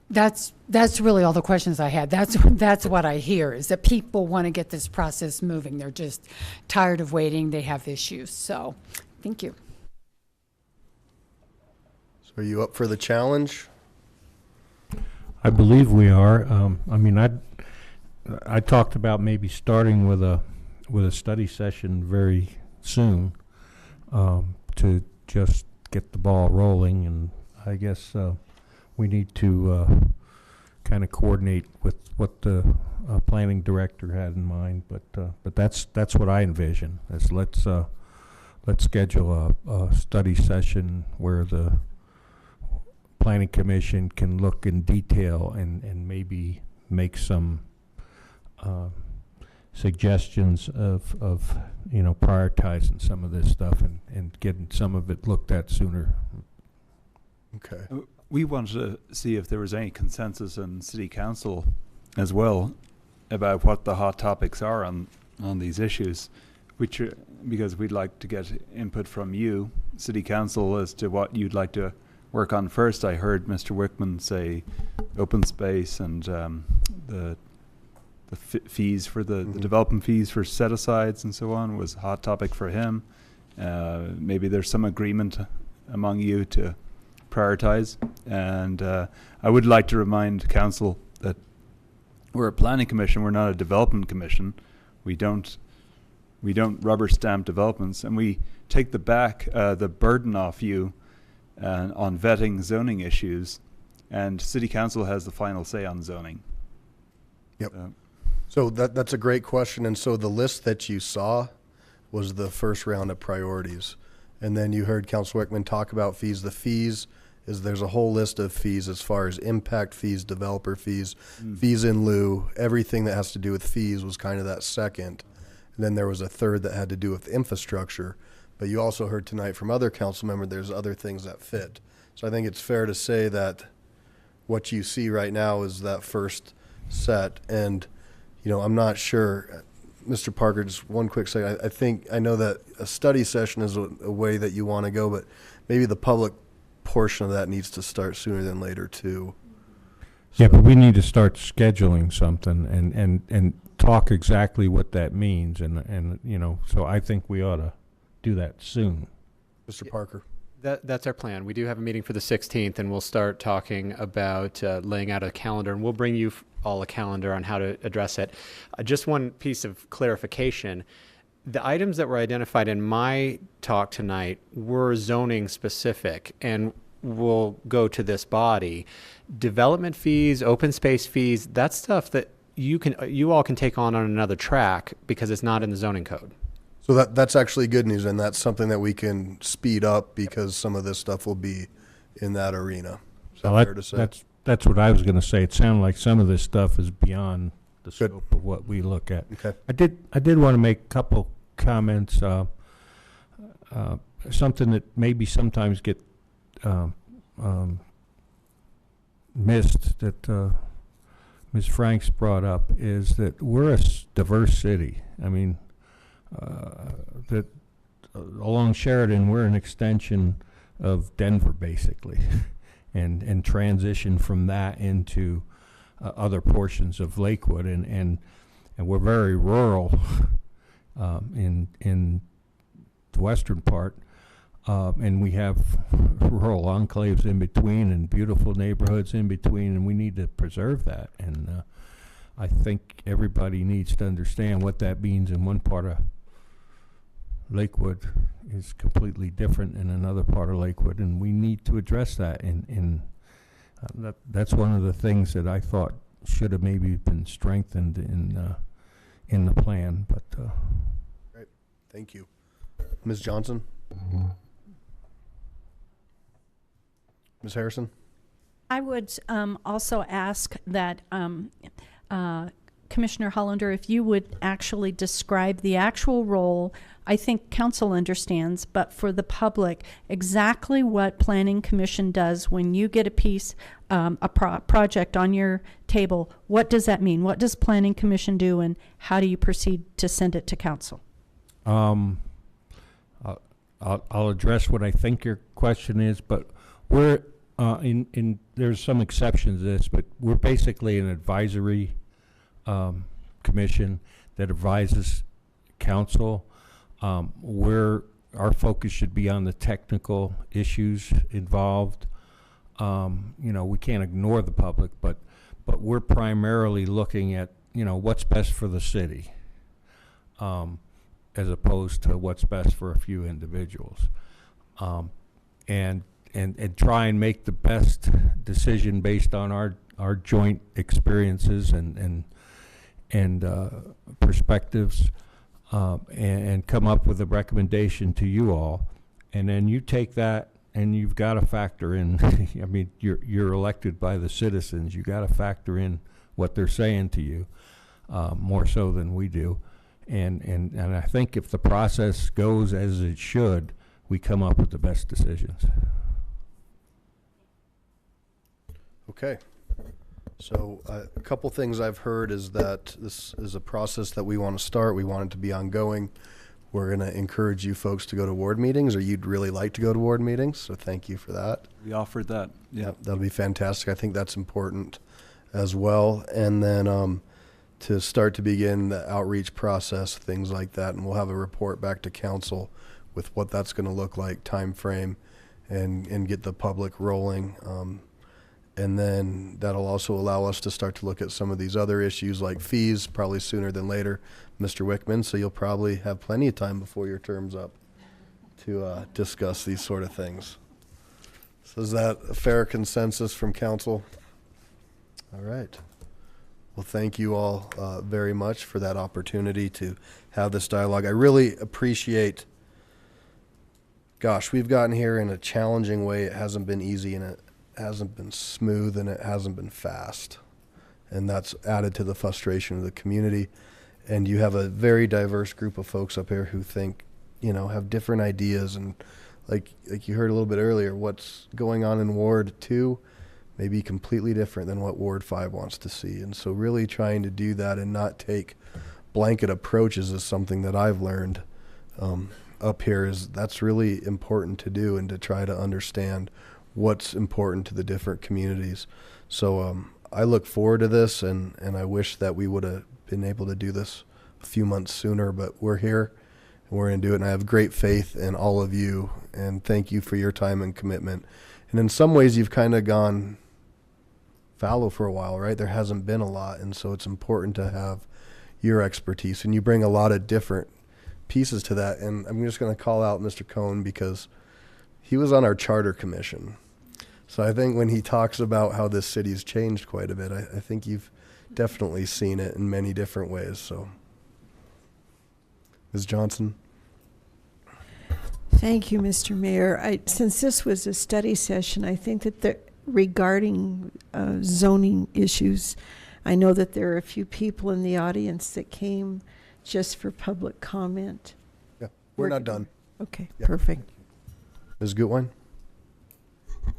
That's really all the questions I had. That's what I hear, is that people want to get this process moving. They're just tired of waiting. They have issues. So, thank you. So are you up for the challenge? I believe we are. I mean, I talked about maybe starting with a study session very soon to just get the ball rolling, and I guess we need to kind of coordinate with what the planning director had in mind. But that's what I envision. Is let's schedule a study session where the planning commission can look in detail and maybe make some suggestions of prioritizing some of this stuff and getting some of it looked at sooner. Okay. We wanted to see if there was any consensus in City Council as well about what the hot topics are on these issues, because we'd like to get input from you, City Council, as to what you'd like to work on first. I heard Mr. Wickman say open space and the fees for the development fees for set-asides and so on was a hot topic for him. Maybe there's some agreement among you to prioritize. And I would like to remind council that we're a planning commission, we're not a development commission. We don't rubber stamp developments, and we take the burden off you on vetting zoning issues, and City Council has the final say on zoning. Yep. So that's a great question. And so the list that you saw was the first round of priorities. And then you heard Councilor Wickman talk about fees. The fees there's a whole list of fees as far as impact fees, developer fees, fees in lieu, everything that has to do with fees was kind of that second. And then there was a third that had to do with infrastructure. But you also heard tonight from other council members, there's other things that fit. So I think it's fair to say that what you see right now is that first set. And, I'm not sure, Mr. Parker, just one quick second. I know that a study session is a way that you want to go, but maybe the public portion of that needs to start sooner than later too. Yeah, but we need to start scheduling something and talk exactly what that means. And so I think we ought to do that soon. Mr. Parker. That's our plan. We do have a meeting for the 16th, and we'll start talking about laying out a calendar, and we'll bring you all a calendar on how to address it. Just one piece of clarification. The items that were identified in my talk tonight were zoning specific and will go to this body. Development fees, open space fees, that's stuff that you all can take on another track because it's not in the zoning code. So that's actually good news, and that's something that we can speed up because some of this stuff will be in that arena. Is that fair to say? That's what I was going to say. It sounded like some of this stuff is beyond the scope of what we look at. Okay. I did want to make a couple comments. Something that maybe sometimes get missed that Ms. Franks brought up is that we're a diverse city. I mean, that along Sheridan, we're an extension of Denver, basically, and transition from that into other portions of Lakewood, and we're very rural in the western part, and we have rural enclaves in between and beautiful neighborhoods in between, and we need to preserve that. And I think everybody needs to understand what that means in one part of Lakewood is completely different in another part of Lakewood, and we need to address that. And that's one of the things that I thought should have maybe been strengthened in the plan. But great, thank you, Ms. Johnson. Ms. Harrison. I would also ask that Commissioner Hollander, if you would actually describe the actual role. I think council understands, but for the public, exactly what Planning Commission does when you get a piece, project on your table. What does that mean? What does Planning Commission do, and how do you proceed to send it to council? I'll address what I think your question is, but we're There's some exceptions to this, but we're basically an advisory commission that advises council. Where our focus should be on the technical issues involved. We can't ignore the public, but we're primarily looking at, what's best for the city, as opposed to what's best for a few individuals. And try and make the best decision based on our joint experiences and perspectives, and come up with a recommendation to you all. And then you take that and you've got to factor in, I mean, you're elected by the citizens. You got to factor in what they're saying to you, more so than we do. And I think if the process goes as it should, we come up with the best decisions. Okay. So a couple things I've heard is that this is a process that we want to start. We want it to be ongoing. We're going to encourage you folks to go to ward meetings, or you'd really like to go to ward meetings. So thank you for that. We offered that. Yeah, that'll be fantastic. I think that's important as well. And then to start to begin the outreach process, things like that. And we'll have a report back to council with what that's going to look like, time frame, and get the public rolling. And then that'll also allow us to start to look at some of these other issues like fees, probably sooner than later, Mr. Wickman. So you'll probably have plenty of time before your term's up to discuss these sort of things. So is that a fair consensus from council? All right. Well, thank you all very much for that opportunity to have this dialogue. I really appreciate, gosh, we've gotten here in a challenging way. It hasn't been easy, and it hasn't been smooth, and it hasn't been fast. And that's added to the frustration of the community. And you have a very diverse group of folks up here who think, have different ideas. And like you heard a little bit earlier, what's going on in Ward 2 may be completely different than what Ward 5 wants to see. And so really trying to do that and not take blanket approaches is something that I've learned up here. That's really important to do, and to try to understand what's important to the different communities. So I look forward to this, and I wish that we would have been able to do this a few months sooner, but we're here and we're going to do it. And I have great faith in all of you, and thank you for your time and commitment. And in some ways you've kind of gone fallow for a while, right? There hasn't been a lot. And so it's important to have your expertise, and you bring a lot of different pieces to that. And I'm just going to call out Mr. Cohn because he was on our charter commission. So I think when he talks about how this city's changed quite a bit, I think you've definitely seen it in many different ways. So, Ms. Johnson. Thank you, Mr. Mayor. Since this was a study session, I think that regarding zoning issues, I know that there are a few people in the audience that came just for public comment. Yeah, we're not done. Okay, yeah. Perfect. Ms. Gutwein?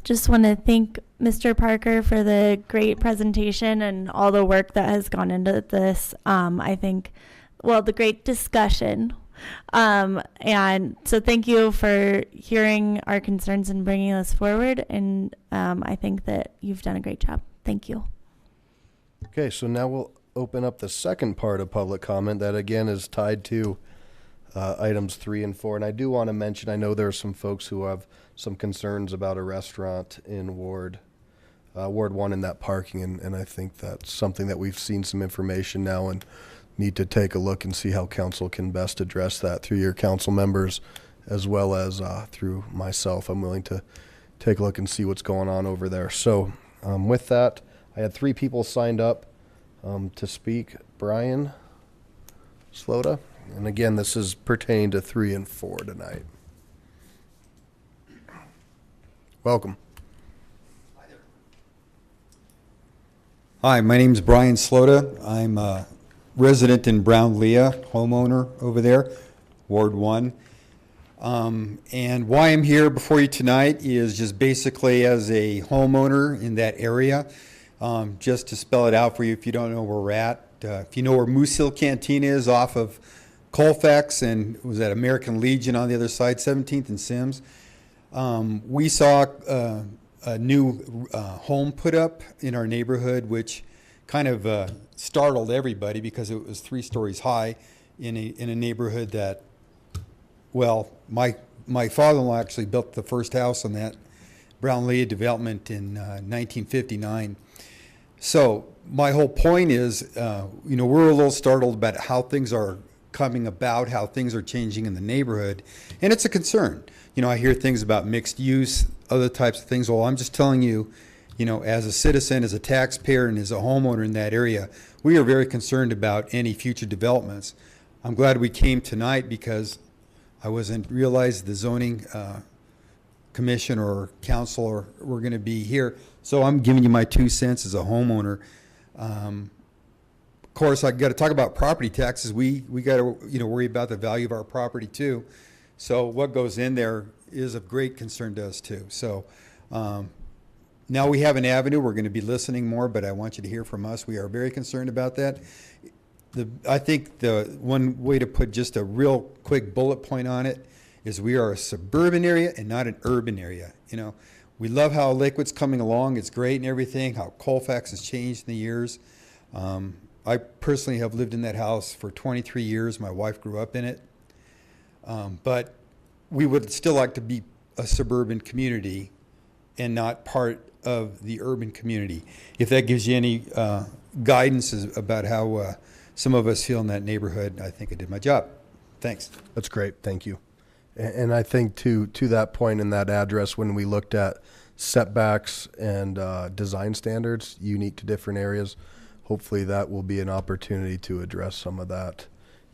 Just want to thank Mr. Parker for the great presentation and all the work that has gone into this. I think, the great discussion. And so thank you for hearing our concerns and bringing us forward. And I think that you've done a great job. Thank you. Okay, so now we'll open up the second part of public comment that again is tied to items 3 and 4. And I do want to mention, I know there are some folks who have some concerns about a restaurant in Ward 1 in that parking. And I think that's something that we've seen some information now and need to take a look and see how council can best address that through your council members as well as through myself. I'm willing to take a look and see what's going on over there. So with that, I had 3 people signed up to speak. Brian Slota. And again, this is pertaining to 3 and 4 tonight. Welcome. Hi, my name is Brian Slota. I'm a resident in Brown-Leah, homeowner over there, Ward 1. And why I'm here before you tonight is just basically as a homeowner in that area. Just to spell it out for you if you don't know where we're at. If you know where Moose Hill Canteen is off of Colfax and was that American Legion on the other side, 17th and Sims. We saw a a new home put up in our neighborhood, which kind of startled everybody because it was 3 stories high in a neighborhood that, well, my father-in-law actually built the first house on that Brown-Leah development in 1959. So my whole point is, we're a little startled about how things are coming about, how things are changing in the neighborhood, and it's a concern. I hear things about mixed use, other types of things. Well, I'm just telling you, as a citizen, as a taxpayer, and as a homeowner in that area, we are very concerned about any future developments. I'm glad we came tonight because I wasn't realized the zoning commission or council were going to be here. So I'm giving you my 2 cents as a homeowner. Of course, I got to talk about property taxes. We got to worry about the value of our property too. So what goes in there is of great concern to us too. So now we have an avenue. We're going to be listening more, but I want you to hear from us. We are very concerned about that. I think the one way to put just a real quick bullet point on it is we are a suburban area and not an urban area. We love how Lakewood's coming along. It's great and everything, how Colfax has changed in the years. I personally have lived in that house for 23 years. My wife grew up in it. But we would still like to be a suburban community and not part of the urban community. If that gives you any guidance about how some of us feel in that neighborhood, I think I did my job. Thanks. That's great. Thank you. And I think to that point in that address, when we looked at setbacks and design standards unique to different areas, hopefully that will be an opportunity to address some of that.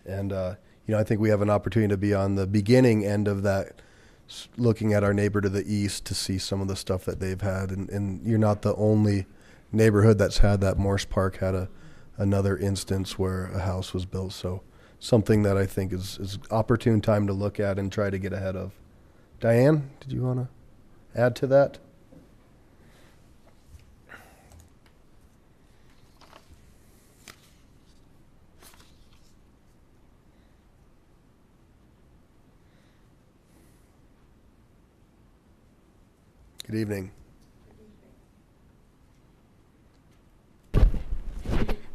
And, I think we have an opportunity to be on the beginning end of that, looking at our neighbor to the east to see some of the stuff that they've had. And you're not the only neighborhood that's had that. Morse Park had another instance where a house was built. So something that I think is opportune time to look at and try to get ahead of. Diane, did you want to add to that? Good evening.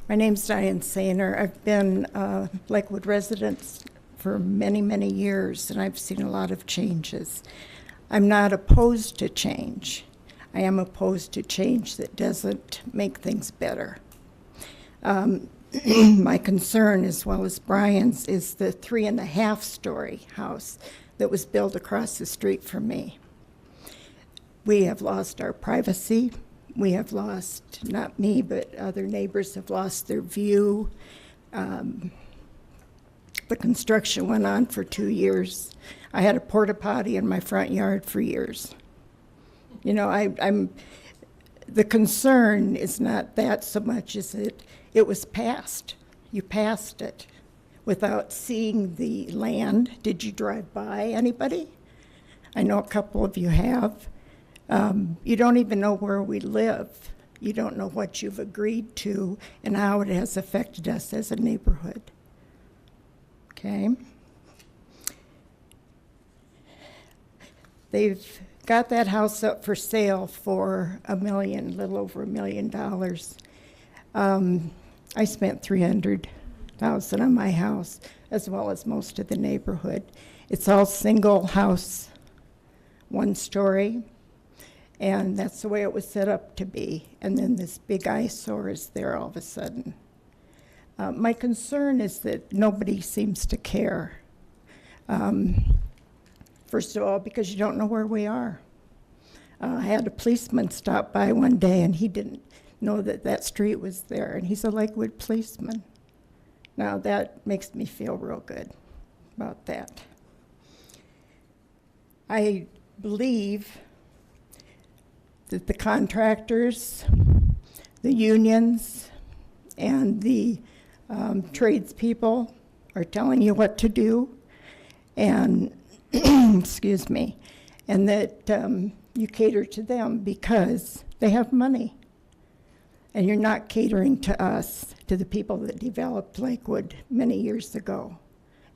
My name's Diane Sainer. I've been a Lakewood resident for many, many years, and I've seen a lot of changes. I'm not opposed to change. I am opposed to change that doesn't make things better. My concern, as well as Brian's, is the 3.5-story house that was built across the street from me. We have lost our privacy. We have lost, not me, but other neighbors have lost their view. The construction went on for 2 years. I had a porta potty in my front yard for years. The concern is not that so much as it was passed. You passed it without seeing the land. Did you drive by, anybody? I know a couple of you have. You don't even know where we live. You don't know what you've agreed to and how it has affected us as a neighborhood. Okay? They've got that house up for sale for $1 million, a little over $1 million. I spent $300,000 on my house, as well as most of the neighborhood. It's all single house, 1 story. And that's the way it was set up to be. And then this big eyesore is there all of a sudden. My concern is that nobody seems to care. First of all, because you don't know where we are. I had a policeman stop by one day, and he didn't know that street was there. And he's a Lakewood policeman. Now, that makes me feel real good about that. I believe that the contractors, the unions, and the tradespeople are telling you what to do, and excuse me, and that you cater to them because they have money. And you're not catering to us, to the people that developed Lakewood many years ago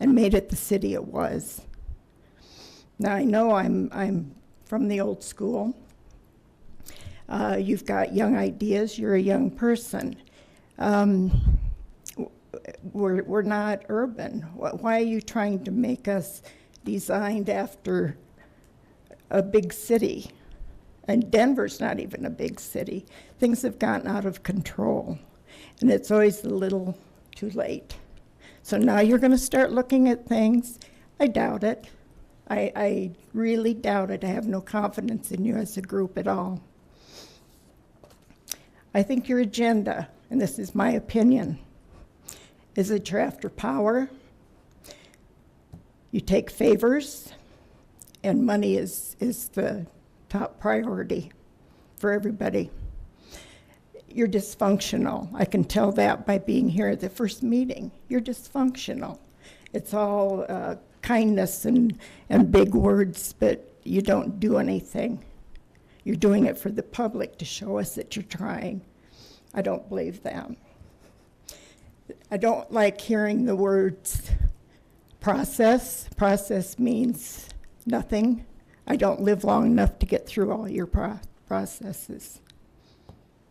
and made it the city it was. Now, I know I'm from the old school. You've got young ideas. You're a young person. We're not urban. Why are you trying to make us designed after a big city? And Denver's not even a big city. Things have gotten out of control, and it's always a little too late. So now you're going to start looking at things. I doubt it. I really doubt it. I have no confidence in you as a group at all. I think your agenda, and this is my opinion, is that you're after power. You take favors, and money is the top priority for everybody. You're dysfunctional. I can tell that by being here at the first meeting. You're dysfunctional. It's all kindness and big words, but you don't do anything. You're doing it for the public to show us that you're trying. I don't believe that. I don't like hearing the words process. Process means nothing. I don't live long enough to get through all your processes.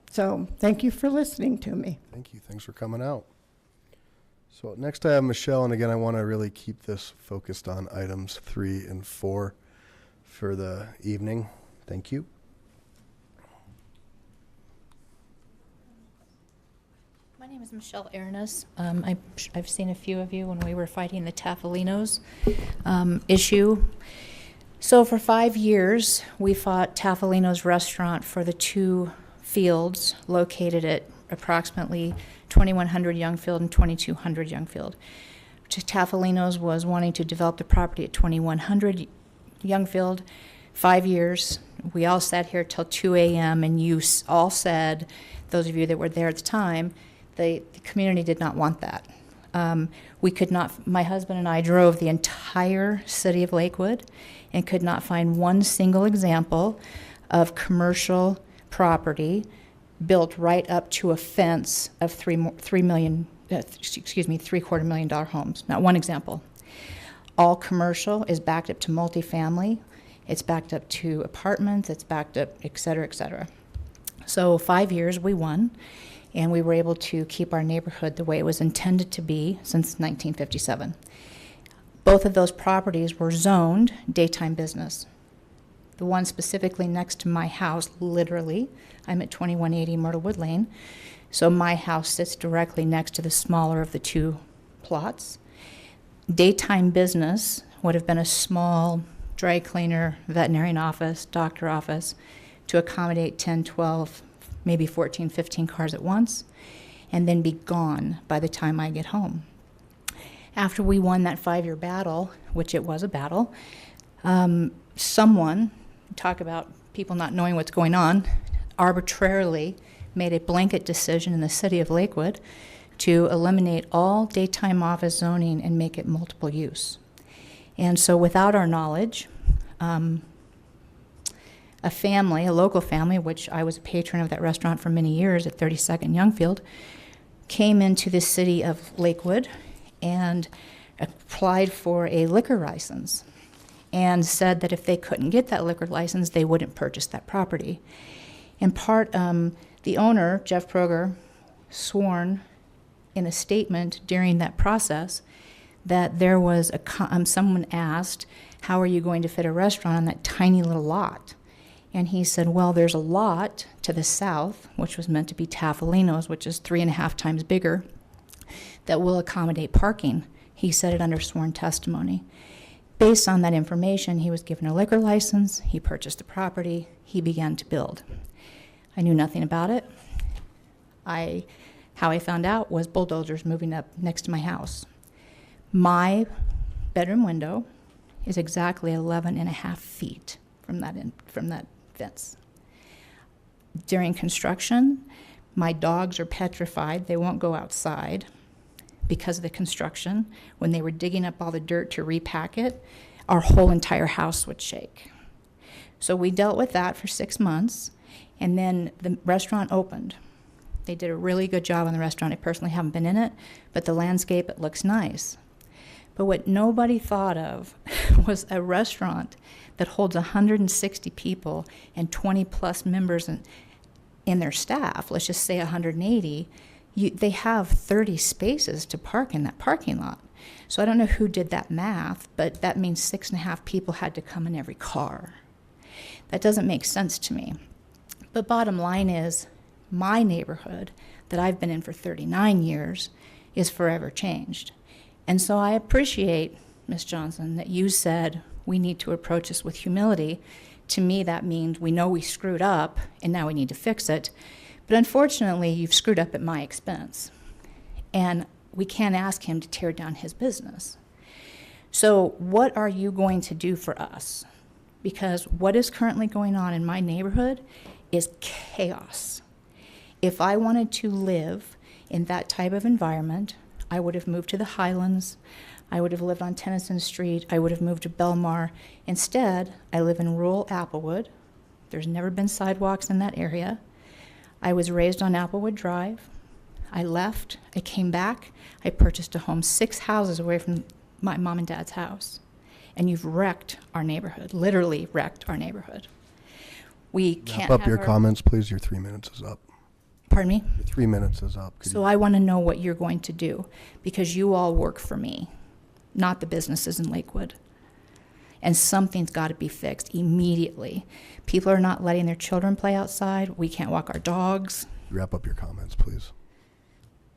So thank you for listening to me. Thank you. Thanks for coming out. So next I have Michelle, and again, I want to really keep this focused on items 3 and 4 for the evening. Thank you. My name is Michelle Arenas. I've seen a few of you when we were fighting the Tafalinos issue. So for 5 years, we fought Tafalino's restaurant for the 2 fields located at approximately 2100 Youngfield and 2200 Youngfield. Tafalino's was wanting to develop the property at 2100 Youngfield. 5 years. We all sat here till 2 a.m. and you all said, those of you that were there at the time, the community did not want that. We could not, my husband and I drove the entire city of Lakewood and could not find one single example of commercial property built right up to a fence of $3.25 million homes. Not one example. All commercial is backed up to multifamily. It's backed up to apartments. It's backed up, et cetera, et cetera. So 5 years we won, and we were able to keep our neighborhood the way it was intended to be since 1957. Both of those properties were zoned daytime business. The one specifically next to my house, literally, I'm at 2180 Myrtlewood Lane, so my house sits directly next to the smaller of the 2 plots. Daytime business would have been a small dry cleaner, veterinarian office, doctor office to accommodate 10, 12, maybe 14, 15 cars at once, and then be gone by the time I get home. After we won that 5-year battle, which it was a battle, someone, talk about people not knowing what's going on, arbitrarily made a blanket decision in the city of Lakewood to eliminate all daytime office zoning and make it multiple use. And so without our knowledge, a family, a local family, which I was a patron of that restaurant for many years at 32nd Youngfield, came into the city of Lakewood and applied for a liquor license and said that if they couldn't get that liquor license, they wouldn't purchase that property. In part, the owner, Jeff Proger, sworn in a statement during that process that there was someone asked, how are you going to fit a restaurant on that tiny little lot? And he said, well, there's a lot to the south, which was meant to be Tafalino's, which is 3.5 times bigger, that will accommodate parking. He said it under sworn testimony. Based on that information, he was given a liquor license, he purchased the property, he began to build. I knew nothing about it. How I found out was bulldozers moving up next to my house. My bedroom window is exactly 11.5 feet from that fence. During construction, my dogs are petrified. They won't go outside because of the construction. When they were digging up all the dirt to repack it, our whole entire house would shake. So we dealt with that for 6 months, and then the restaurant opened. They did a really good job on the restaurant. I personally haven't been in it, but the landscape, it looks nice. But what nobody thought of was a restaurant that holds 160 people and 20 plus members and in their staff, let's just say 180, they have 30 spaces to park in that parking lot. So I don't know who did that math, but that means 6.5 people had to come in every car. That doesn't make sense to me. But bottom line is, my neighborhood that I've been in for 39 years is forever changed. And so I appreciate, Ms. Johnson, that you said we need to approach this with humility. To me, that means we know we screwed up and now we need to fix it. But unfortunately, you've screwed up at my expense. And we can't ask him to tear down his business. So what are you going to do for us? Because what is currently going on in my neighborhood is chaos. If I wanted to live in that type of environment, I would have moved to the Highlands. I would have lived on Tennyson Street. I would have moved to Belmar. Instead, I live in rural Applewood. There's never been sidewalks in that area. I was raised on Applewood Drive. I left. I came back. I purchased a home 6 houses away from my mom and dad's house. And you've wrecked our neighborhood, literally wrecked our neighborhood. We can't Wrap up have your our- comments, please. Your 3 minutes is up. Pardon me? Your 3 minutes is up. Could So I want to know what you're going to do, because you all work for me, not the businesses in Lakewood. And something's got to be fixed immediately. People are not letting their children play outside. We can't walk our dogs. Wrap up your comments, please.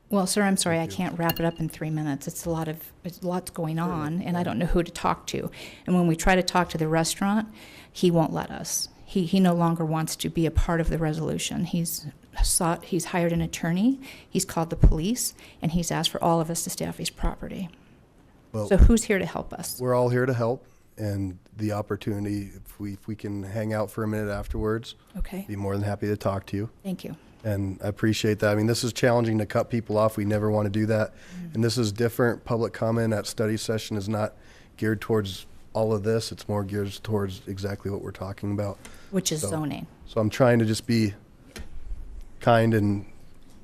Well, sir, I'm sorry, I can't wrap it up in 3 minutes. It's lots going on, and I don't know who to talk to. And when we try to talk to the restaurant, he won't let us. He no longer wants to be a part of the resolution. He's hired an attorney, he's called the police, and he's asked for all of us to stay off his property. Well, So who's here to help us? We're all here to help, and the opportunity, if we can hang out for a minute afterwards, Okay. be more than happy to talk to you. Thank you. And I appreciate that. I mean, this is challenging to cut people off. We never want to do that. And this is different. Public comment at study session is not geared towards all of this. It's more geared towards exactly what we're talking about. Which is So- zoning. So I'm trying to just be kind and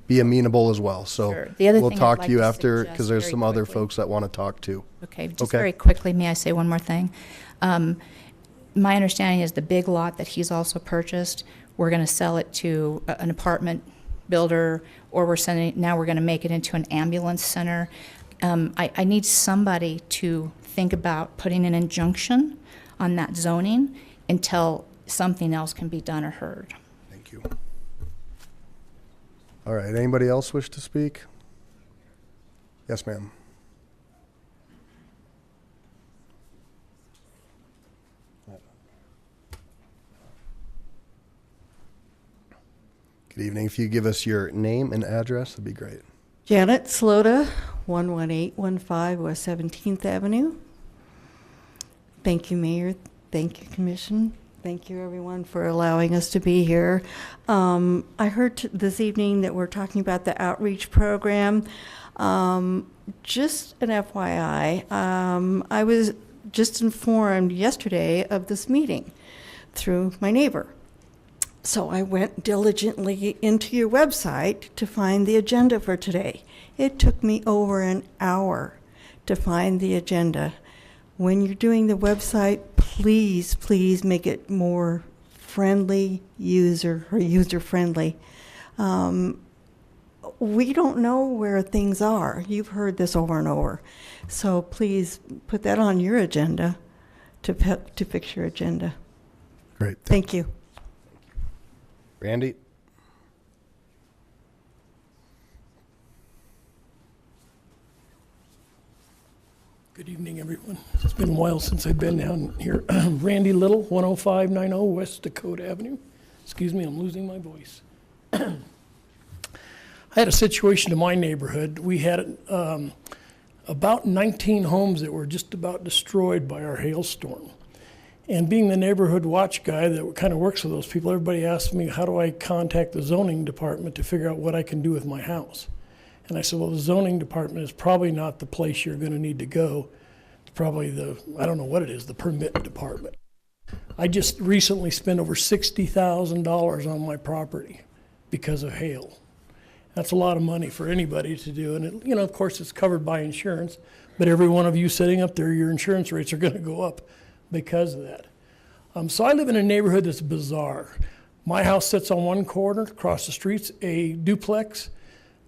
be amenable as well. So Sure. The other we'll thing I'd talk like to you to after, suggest because there's very some other quickly. folks that want to talk too. Okay, just Okay. very quickly, may I say one more thing? My understanding is the big lot that he's also purchased, we're going to sell it to an apartment builder, or now we're going to make it into an ambulance center. I need somebody to think about putting an injunction on that zoning until something else can be done or heard. Thank you. All right, anybody else wish to speak? Yes, ma'am. Good evening. If you give us your name and address, that'd be great. Janet Slota, 11815 West 17th Avenue. Thank you, Mayor. Thank you, Commission. Thank you, everyone, for allowing us to be here. I heard this evening that we're talking about the outreach program. Just an FYI, I was just informed yesterday of this meeting through my neighbor. So I went diligently into your website to find the agenda for today. It took me over an hour to find the agenda. When you're doing the website, please, please make it more friendly, user-friendly. We don't know where things are. You've heard this over and over. So please put that on your agenda to fix your agenda. Great. Thank you. Randy? Good evening, everyone. It's been a while since I've been down here. Randy Little, 10590 West Dakota Avenue. Excuse me, I'm losing my voice. I had a situation in my neighborhood. We had about 19 homes that were just about destroyed by our hailstorm. And being the neighborhood watch guy that kind of works with those people, everybody asked me, how do I contact the zoning department to figure out what I can do with my house? And I said, well, the zoning department is probably not the place you're going to need to go. It's probably I don't know what it is, the permit department. I just recently spent over $60,000 on my property because of hail. That's a lot of money for anybody to do. And, of course, it's covered by insurance. But every one of you sitting up there, your insurance rates are going to go up because of that. So I live in a neighborhood that's bizarre. My house sits on one corner, across the street's a duplex.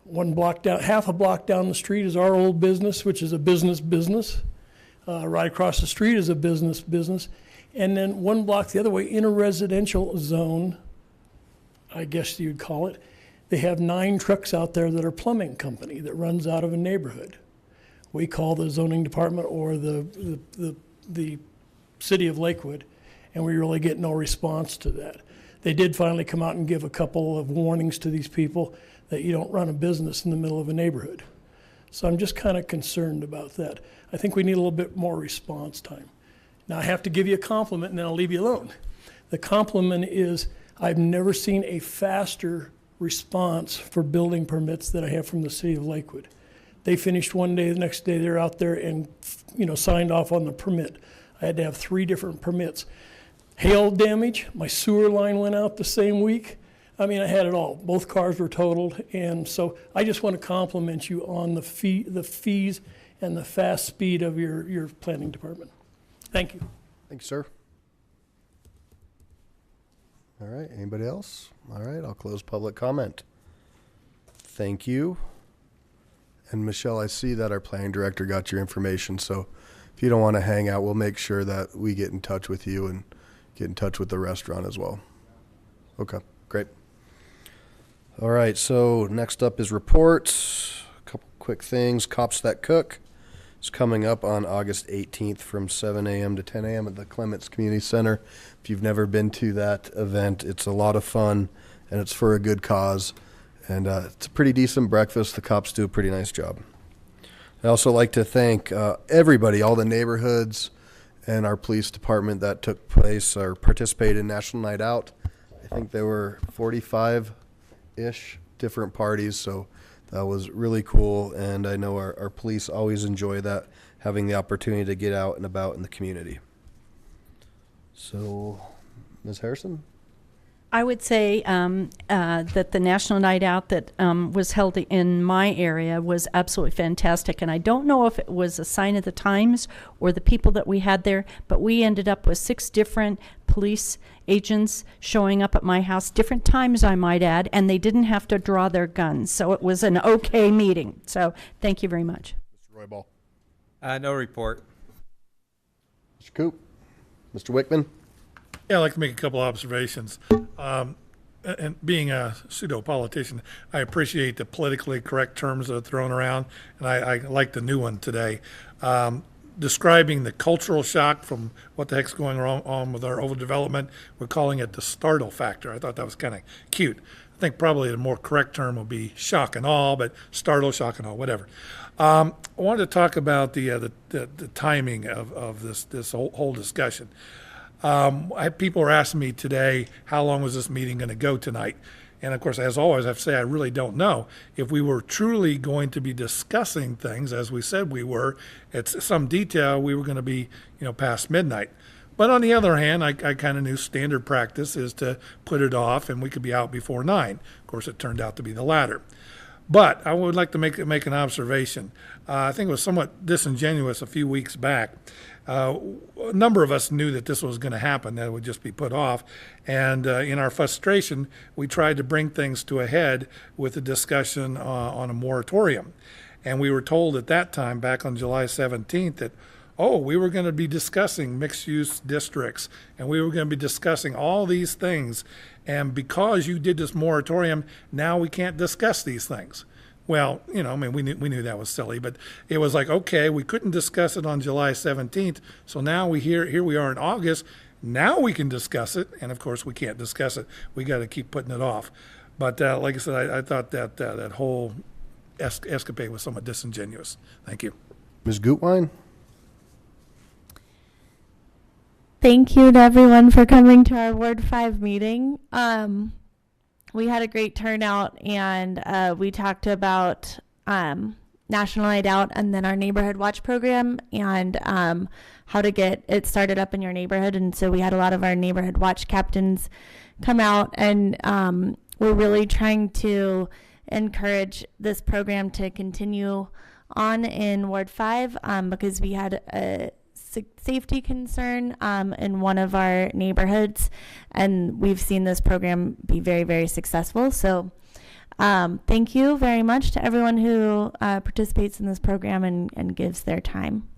One block down, half a block down the street is our old business, which is a business. Right across the street is a business. And then one block the other way, in a residential zone, I guess you'd call it, they have 9 trucks out there that are plumbing company that runs out of a neighborhood. We call the zoning department or the city of Lakewood, and we really get no response to that. They did finally come out and give a couple of warnings to these people that you don't run a business in the middle of a neighborhood. So I'm just kind of concerned about that. I think we need a little bit more response time. Now I have to give you a compliment and then I'll leave you alone. The compliment is I've never seen a faster response for building permits that I have from the city of Lakewood. They finished one day, the next day they're out there and signed off on the permit. I had to have 3 different permits. Hail damage, my sewer line went out the same week. I mean, I had it all. Both cars were totaled, and so I just want to compliment you on the fees and the fast speed of your planning department. Thank you. Thank you, sir. All right, anybody else? All right, I'll close public comment. Thank you. And Michelle, I see that our planning director got your information, so if you don't want to hang out, we'll make sure that we get in touch with you and get in touch with the restaurant as well. Okay, great. All right, so next up is reports. A couple quick things. Cops That Cook is coming up on August 18th from 7 a.m. to 10 a.m. at the Clements Community Center. If you've never been to that event, it's a lot of fun, and it's for a good cause. And it's a pretty decent breakfast. The cops do a pretty nice job. I'd also like to thank everybody, all the neighborhoods and our police department that took place or participated in National Night Out. I think there were 45-ish different parties, so that was really cool. And I know our police always enjoy that, having the opportunity to get out and about in the community. So, Ms. Harrison? I would say that the National Night Out that was held in my area was absolutely fantastic. And I don't know if it was a sign of the times or the people that we had there, but we ended up with 6 different police agents showing up at my house, different times I might add, and they didn't have to draw their guns. So it was an okay meeting. So thank you very much. Mr. Roybal? No report. Mr. Coop? Mr. Wickman? Yeah, I'd like to make a couple observations. And being a pseudo-politician, I appreciate the politically correct terms that are thrown around, and I like the new one today. Describing the cultural shock from what the heck's going on with our overdevelopment, we're calling it the startle factor. I thought that was kind of cute. I think probably the more correct term would be shock and awe, but startle, shock and awe, whatever. I wanted to talk about the timing of this whole discussion. People are asking me today, how long was this meeting going to go tonight? And of course, as always, I have to say I really don't know. If we were truly going to be discussing things, as we said we were, it's some detail, we were going to be, past midnight. But on the other hand, I kind of knew standard practice is to put it off and we could be out before 9. Of course, it turned out to be the latter. But I would like to make an observation. I think it was somewhat disingenuous a few weeks back. A number of us knew that this was going to happen, that it would just be put off. And in our frustration, we tried to bring things to a head with a discussion on a moratorium. And we were told at that time, back on July 17th, that, we were going to be discussing mixed-use districts, and we were going to be discussing all these things. And because you did this moratorium, now we can't discuss these things. Well, we knew that was silly, but it was like, okay, we couldn't discuss it on July 17th, so now here we are in August. Now we can discuss it, and of course we can't discuss it. We got to keep putting it off. But like I said, I thought that that whole escapade was somewhat disingenuous. Thank you. Ms. Gutwein? Thank you to everyone for coming to our Ward 5 meeting. We had a great turnout, and we talked about National Night Out and then our Neighborhood Watch program and how to get it started up in your neighborhood. And so we had a lot of our Neighborhood Watch captains come out, and we're really trying to encourage this program to continue on in Ward 5 because we had safety concern in one of our neighborhoods, and we've seen this program be very, very successful. So thank you very much to everyone who participates in this program and gives their time.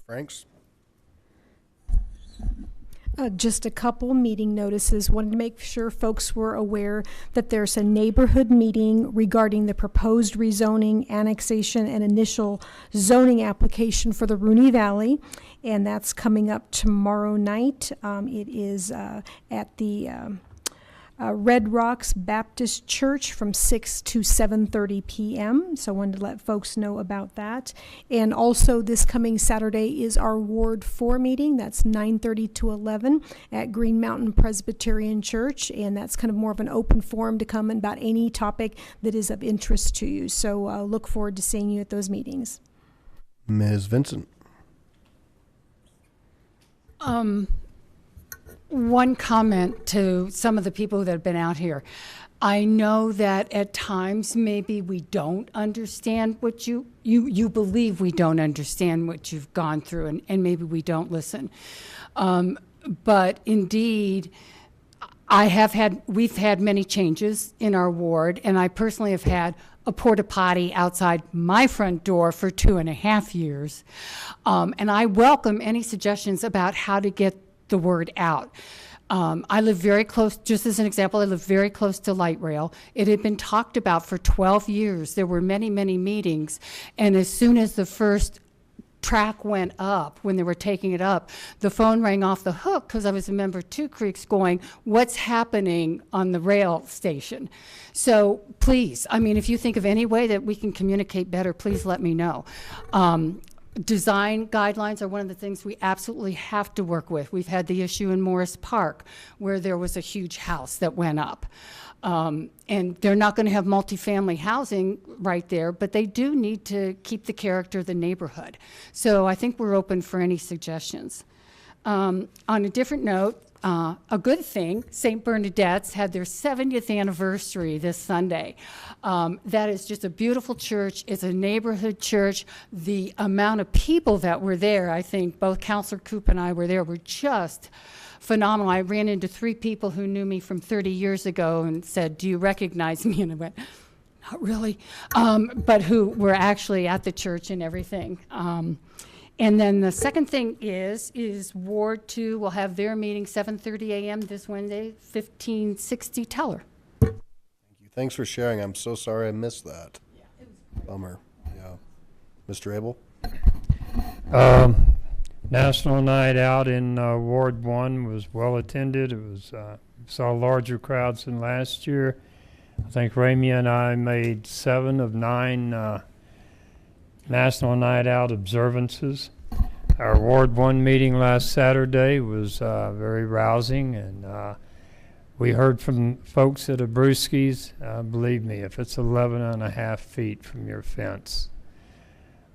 Franks? Just a couple meeting notices. Wanted to make sure folks were aware that there's a neighborhood meeting regarding the proposed rezoning, annexation, and initial zoning application for the Rooney Valley, and that's coming up tomorrow night. It is at the Red Rocks Baptist Church from 6 to 7:30 p.m. So I wanted to let folks know about that. And also this coming Saturday is our Ward 4 meeting. That's 9:30 to 11 at Green Mountain Presbyterian Church. And that's kind of more of an open forum to come about any topic that is of interest to you. So look forward to seeing you at those meetings. Ms. Vincent? One comment to some of the people that have been out here. I know that at times maybe we don't understand what you believe we don't understand what you've gone through, and maybe we don't listen. But indeed, we've had many changes in our ward, and I personally have had a porta potty outside my front door for 2.5 years. And I welcome any suggestions about how to get the word out. I live very close, just as an example, I live very close to light rail. It had been talked about for 12 years. There were many, many meetings. And as soon as the first track went up, when they were taking it up, the phone rang off the hook because I was a member of Two Creeks going, what's happening on the rail station? So please, I mean, if you think of any way that we can communicate better, please let me know. Design guidelines are one of the things we absolutely have to work with. We've had the issue in Morris Park where there was a huge house that went up. And they're not going to have multifamily housing right there, but they do need to keep the character of the neighborhood. So I think we're open for any suggestions. On a different note, a good thing, St. Bernadette's had their 70th anniversary this Sunday. That is just a beautiful church. It's a neighborhood church. The amount of people that were there, I think both Councilor Coop and I were there, were just phenomenal. I ran into 3 people who knew me from 30 years ago and said, do you recognize me? And I went, not really, but who were actually at the church and everything. And then the second thing is Ward 2 will have their meeting 7:30 a.m. this Wednesday, 1560 Teller. Thank you. Thanks for sharing. I'm so sorry I missed that. Yeah, it was bummer. Yeah. Mr. Abel? National Night Out in Ward 1 was well attended. It was saw larger crowds than last year. I think Ramey and I made 7 of 9 National Night Out observances. Our Ward 1 meeting last Saturday was very rousing, and we heard from folks at Abruzzi's. Believe me, if it's 11.5 feet from your fence,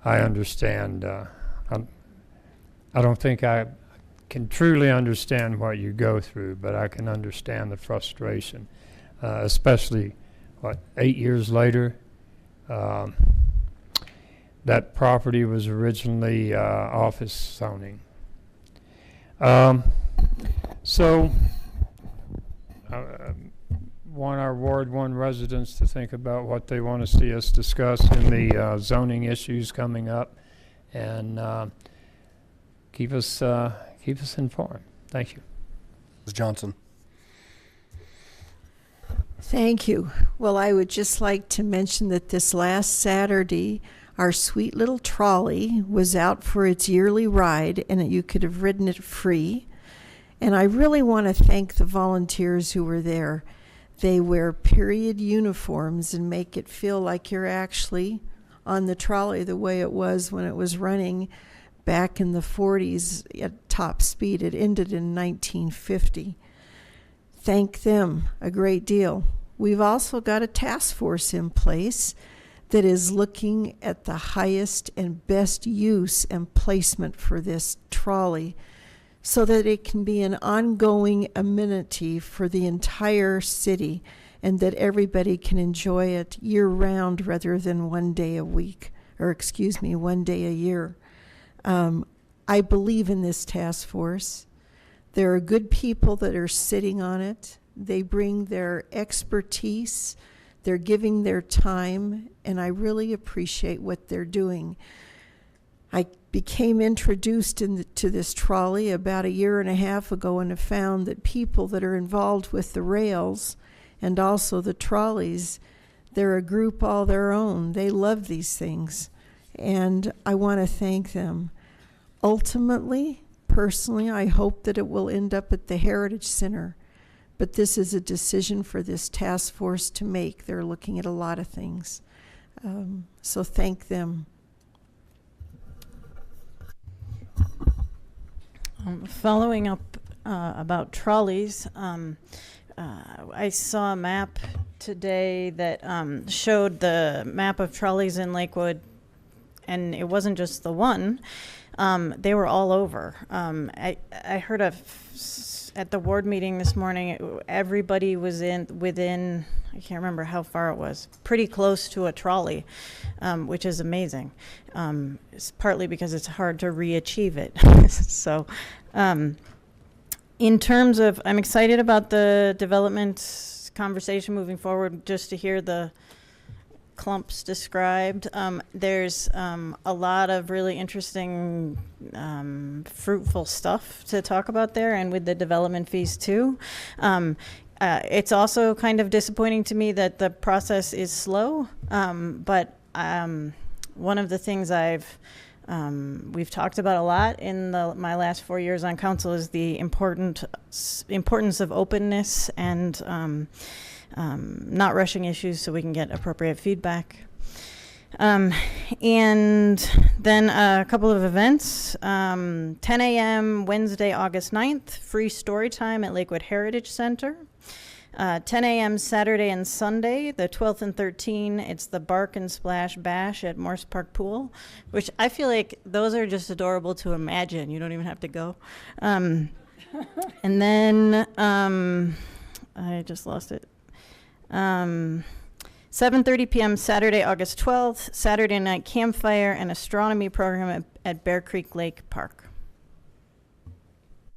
I understand. I don't think I can truly understand what you go through, but I can understand the frustration, especially, 8 years later. That property was originally office zoning. So want our Ward 1 residents to think about what they want to see us discuss in the zoning issues coming up, and keep us informed. Thank you. Ms. Johnson. Thank you. Well, I would just like to mention that this last Saturday, our sweet little trolley was out for its yearly ride, and you could have ridden it free. And I really want to thank the volunteers who were there. They wear period uniforms and make it feel like you're actually on the trolley the way it was when it was running back in the 40s at top speed. It ended in 1950. Thank them a great deal. We've also got a task force in place that is looking at the highest and best use and placement for this trolley so that it can be an ongoing amenity for the entire city and that everybody can enjoy it year-round rather than one day a week, or one day a year. I believe in this task force. There are good people that are sitting on it. They bring their expertise, they're giving their time, and I really appreciate what they're doing. I became introduced to this trolley about 1.5 years ago and have found that people that are involved with the rails and also the trolleys, they're a group all their own. They love these things, and I want to thank them. Ultimately, personally, I hope that it will end up at the Heritage Center, but this is a decision for this task force to make. They're looking at a lot of things, so thank them. Following up about trolleys, I saw a map today that showed the map of trolleys in Lakewood, and it wasn't just the one. They were all over. I heard at the ward meeting this morning, everybody was within, I can't remember how far it was, pretty close to a trolley, which is amazing. It's partly because it's hard to re-achieve it. So in terms of, I'm excited about the development conversation moving forward, just to hear the clumps described. There's a lot of really interesting, fruitful stuff to talk about there, and with the development fees too. It's also kind of disappointing to me that the process is slow, but one of the things we've talked about a lot in my last 4 years on council is the importance of openness and not rushing issues so we can get appropriate feedback. And then a couple of events. 10 a.m. Wednesday, August 9th, free story time at Lakewood Heritage Center. 10 a.m. Saturday and Sunday, the 12th and 13th, it's the Bark and Splash Bash at Morse Park Pool, which I feel like those are just adorable to imagine. You don't even have to go. And then I just lost it. 7:30 p.m. Saturday, August 12th, Saturday night campfire and astronomy program at Bear Creek Lake Park.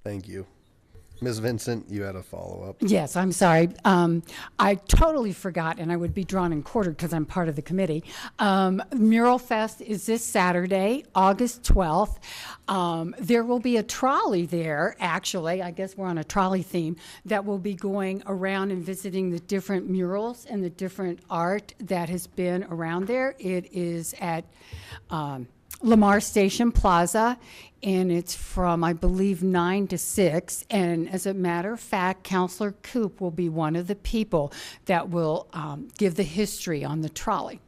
Thank you. Ms. Vincent, you had a follow-up. Yes, I'm sorry. I totally forgot, and I would be drawn and quartered because I'm part of the committee. Mural Fest is this Saturday, August 12th. There will be a trolley there, actually. I guess we're on a trolley theme, that will be going around and visiting the different murals and the different art that has been around there. It is at Lamar Station Plaza, and it's from, I believe, 9 to 6. And as a matter of fact, Councilor Coop will be one of the people that will give the history on the trolley.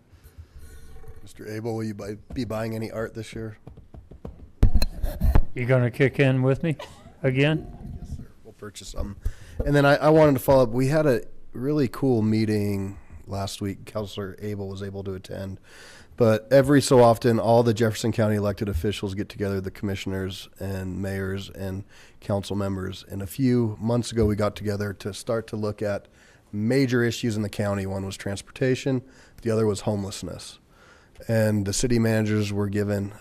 Mr. Abel, will you be buying any art this year? You gonna kick in with me again? Yes, sir. We'll purchase some. And then I wanted to follow up. We had a really cool meeting last week. Councilor Abel was able to attend. But every so often, all the Jefferson County elected officials get together, the commissioners and mayors and council members. And a few months ago, we got together to start to look at major issues in the county. One was transportation, the other was homelessness. And the city managers were given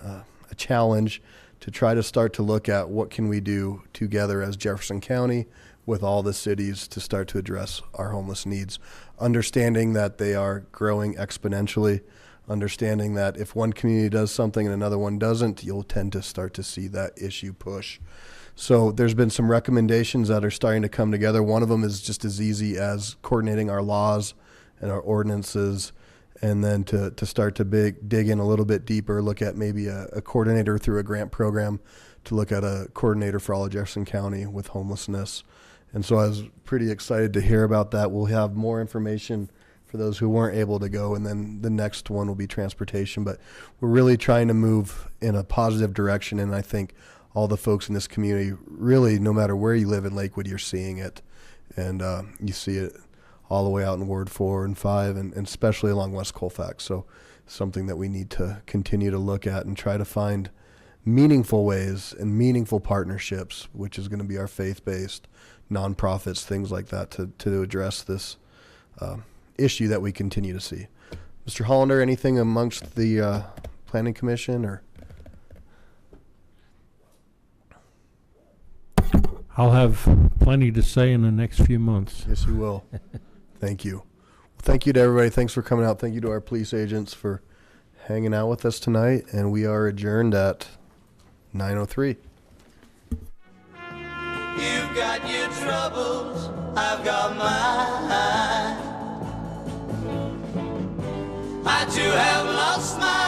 a challenge to try to start to look at what can we do together as Jefferson County with all the cities to start to address our homeless needs, understanding that they are growing exponentially, understanding that if one community does something and another one doesn't, you'll tend to start to see that issue push. So there's been some recommendations that are starting to come together. One of them is just as easy as coordinating our laws and our ordinances, and then to start to dig in a little bit deeper, look at maybe a coordinator through a grant program to look at a coordinator for all of Jefferson County with homelessness. And so I was pretty excited to hear about that. We'll have more information for those who weren't able to go, and then the next one will be transportation. But we're really trying to move in a positive direction, and I think all the folks in this community, really, no matter where you live in Lakewood, you're seeing it. And you see it all the way out in Ward 4 and 5, and especially along West Colfax. So something that we need to continue to look at and try to find meaningful ways and meaningful partnerships, which is going to be our faith-based nonprofits, things like that, to address this issue that we continue to see. Mr. Hollander, anything amongst the Planning Commission or? I'll have plenty to say in the next few months. Yes, you will. Thank you. Well, thank you to everybody. Thanks for coming out. Thank you to our police agents for hanging out with us tonight. And we are adjourned at 9:03. You've got your troubles, I've got mine. I too have lost my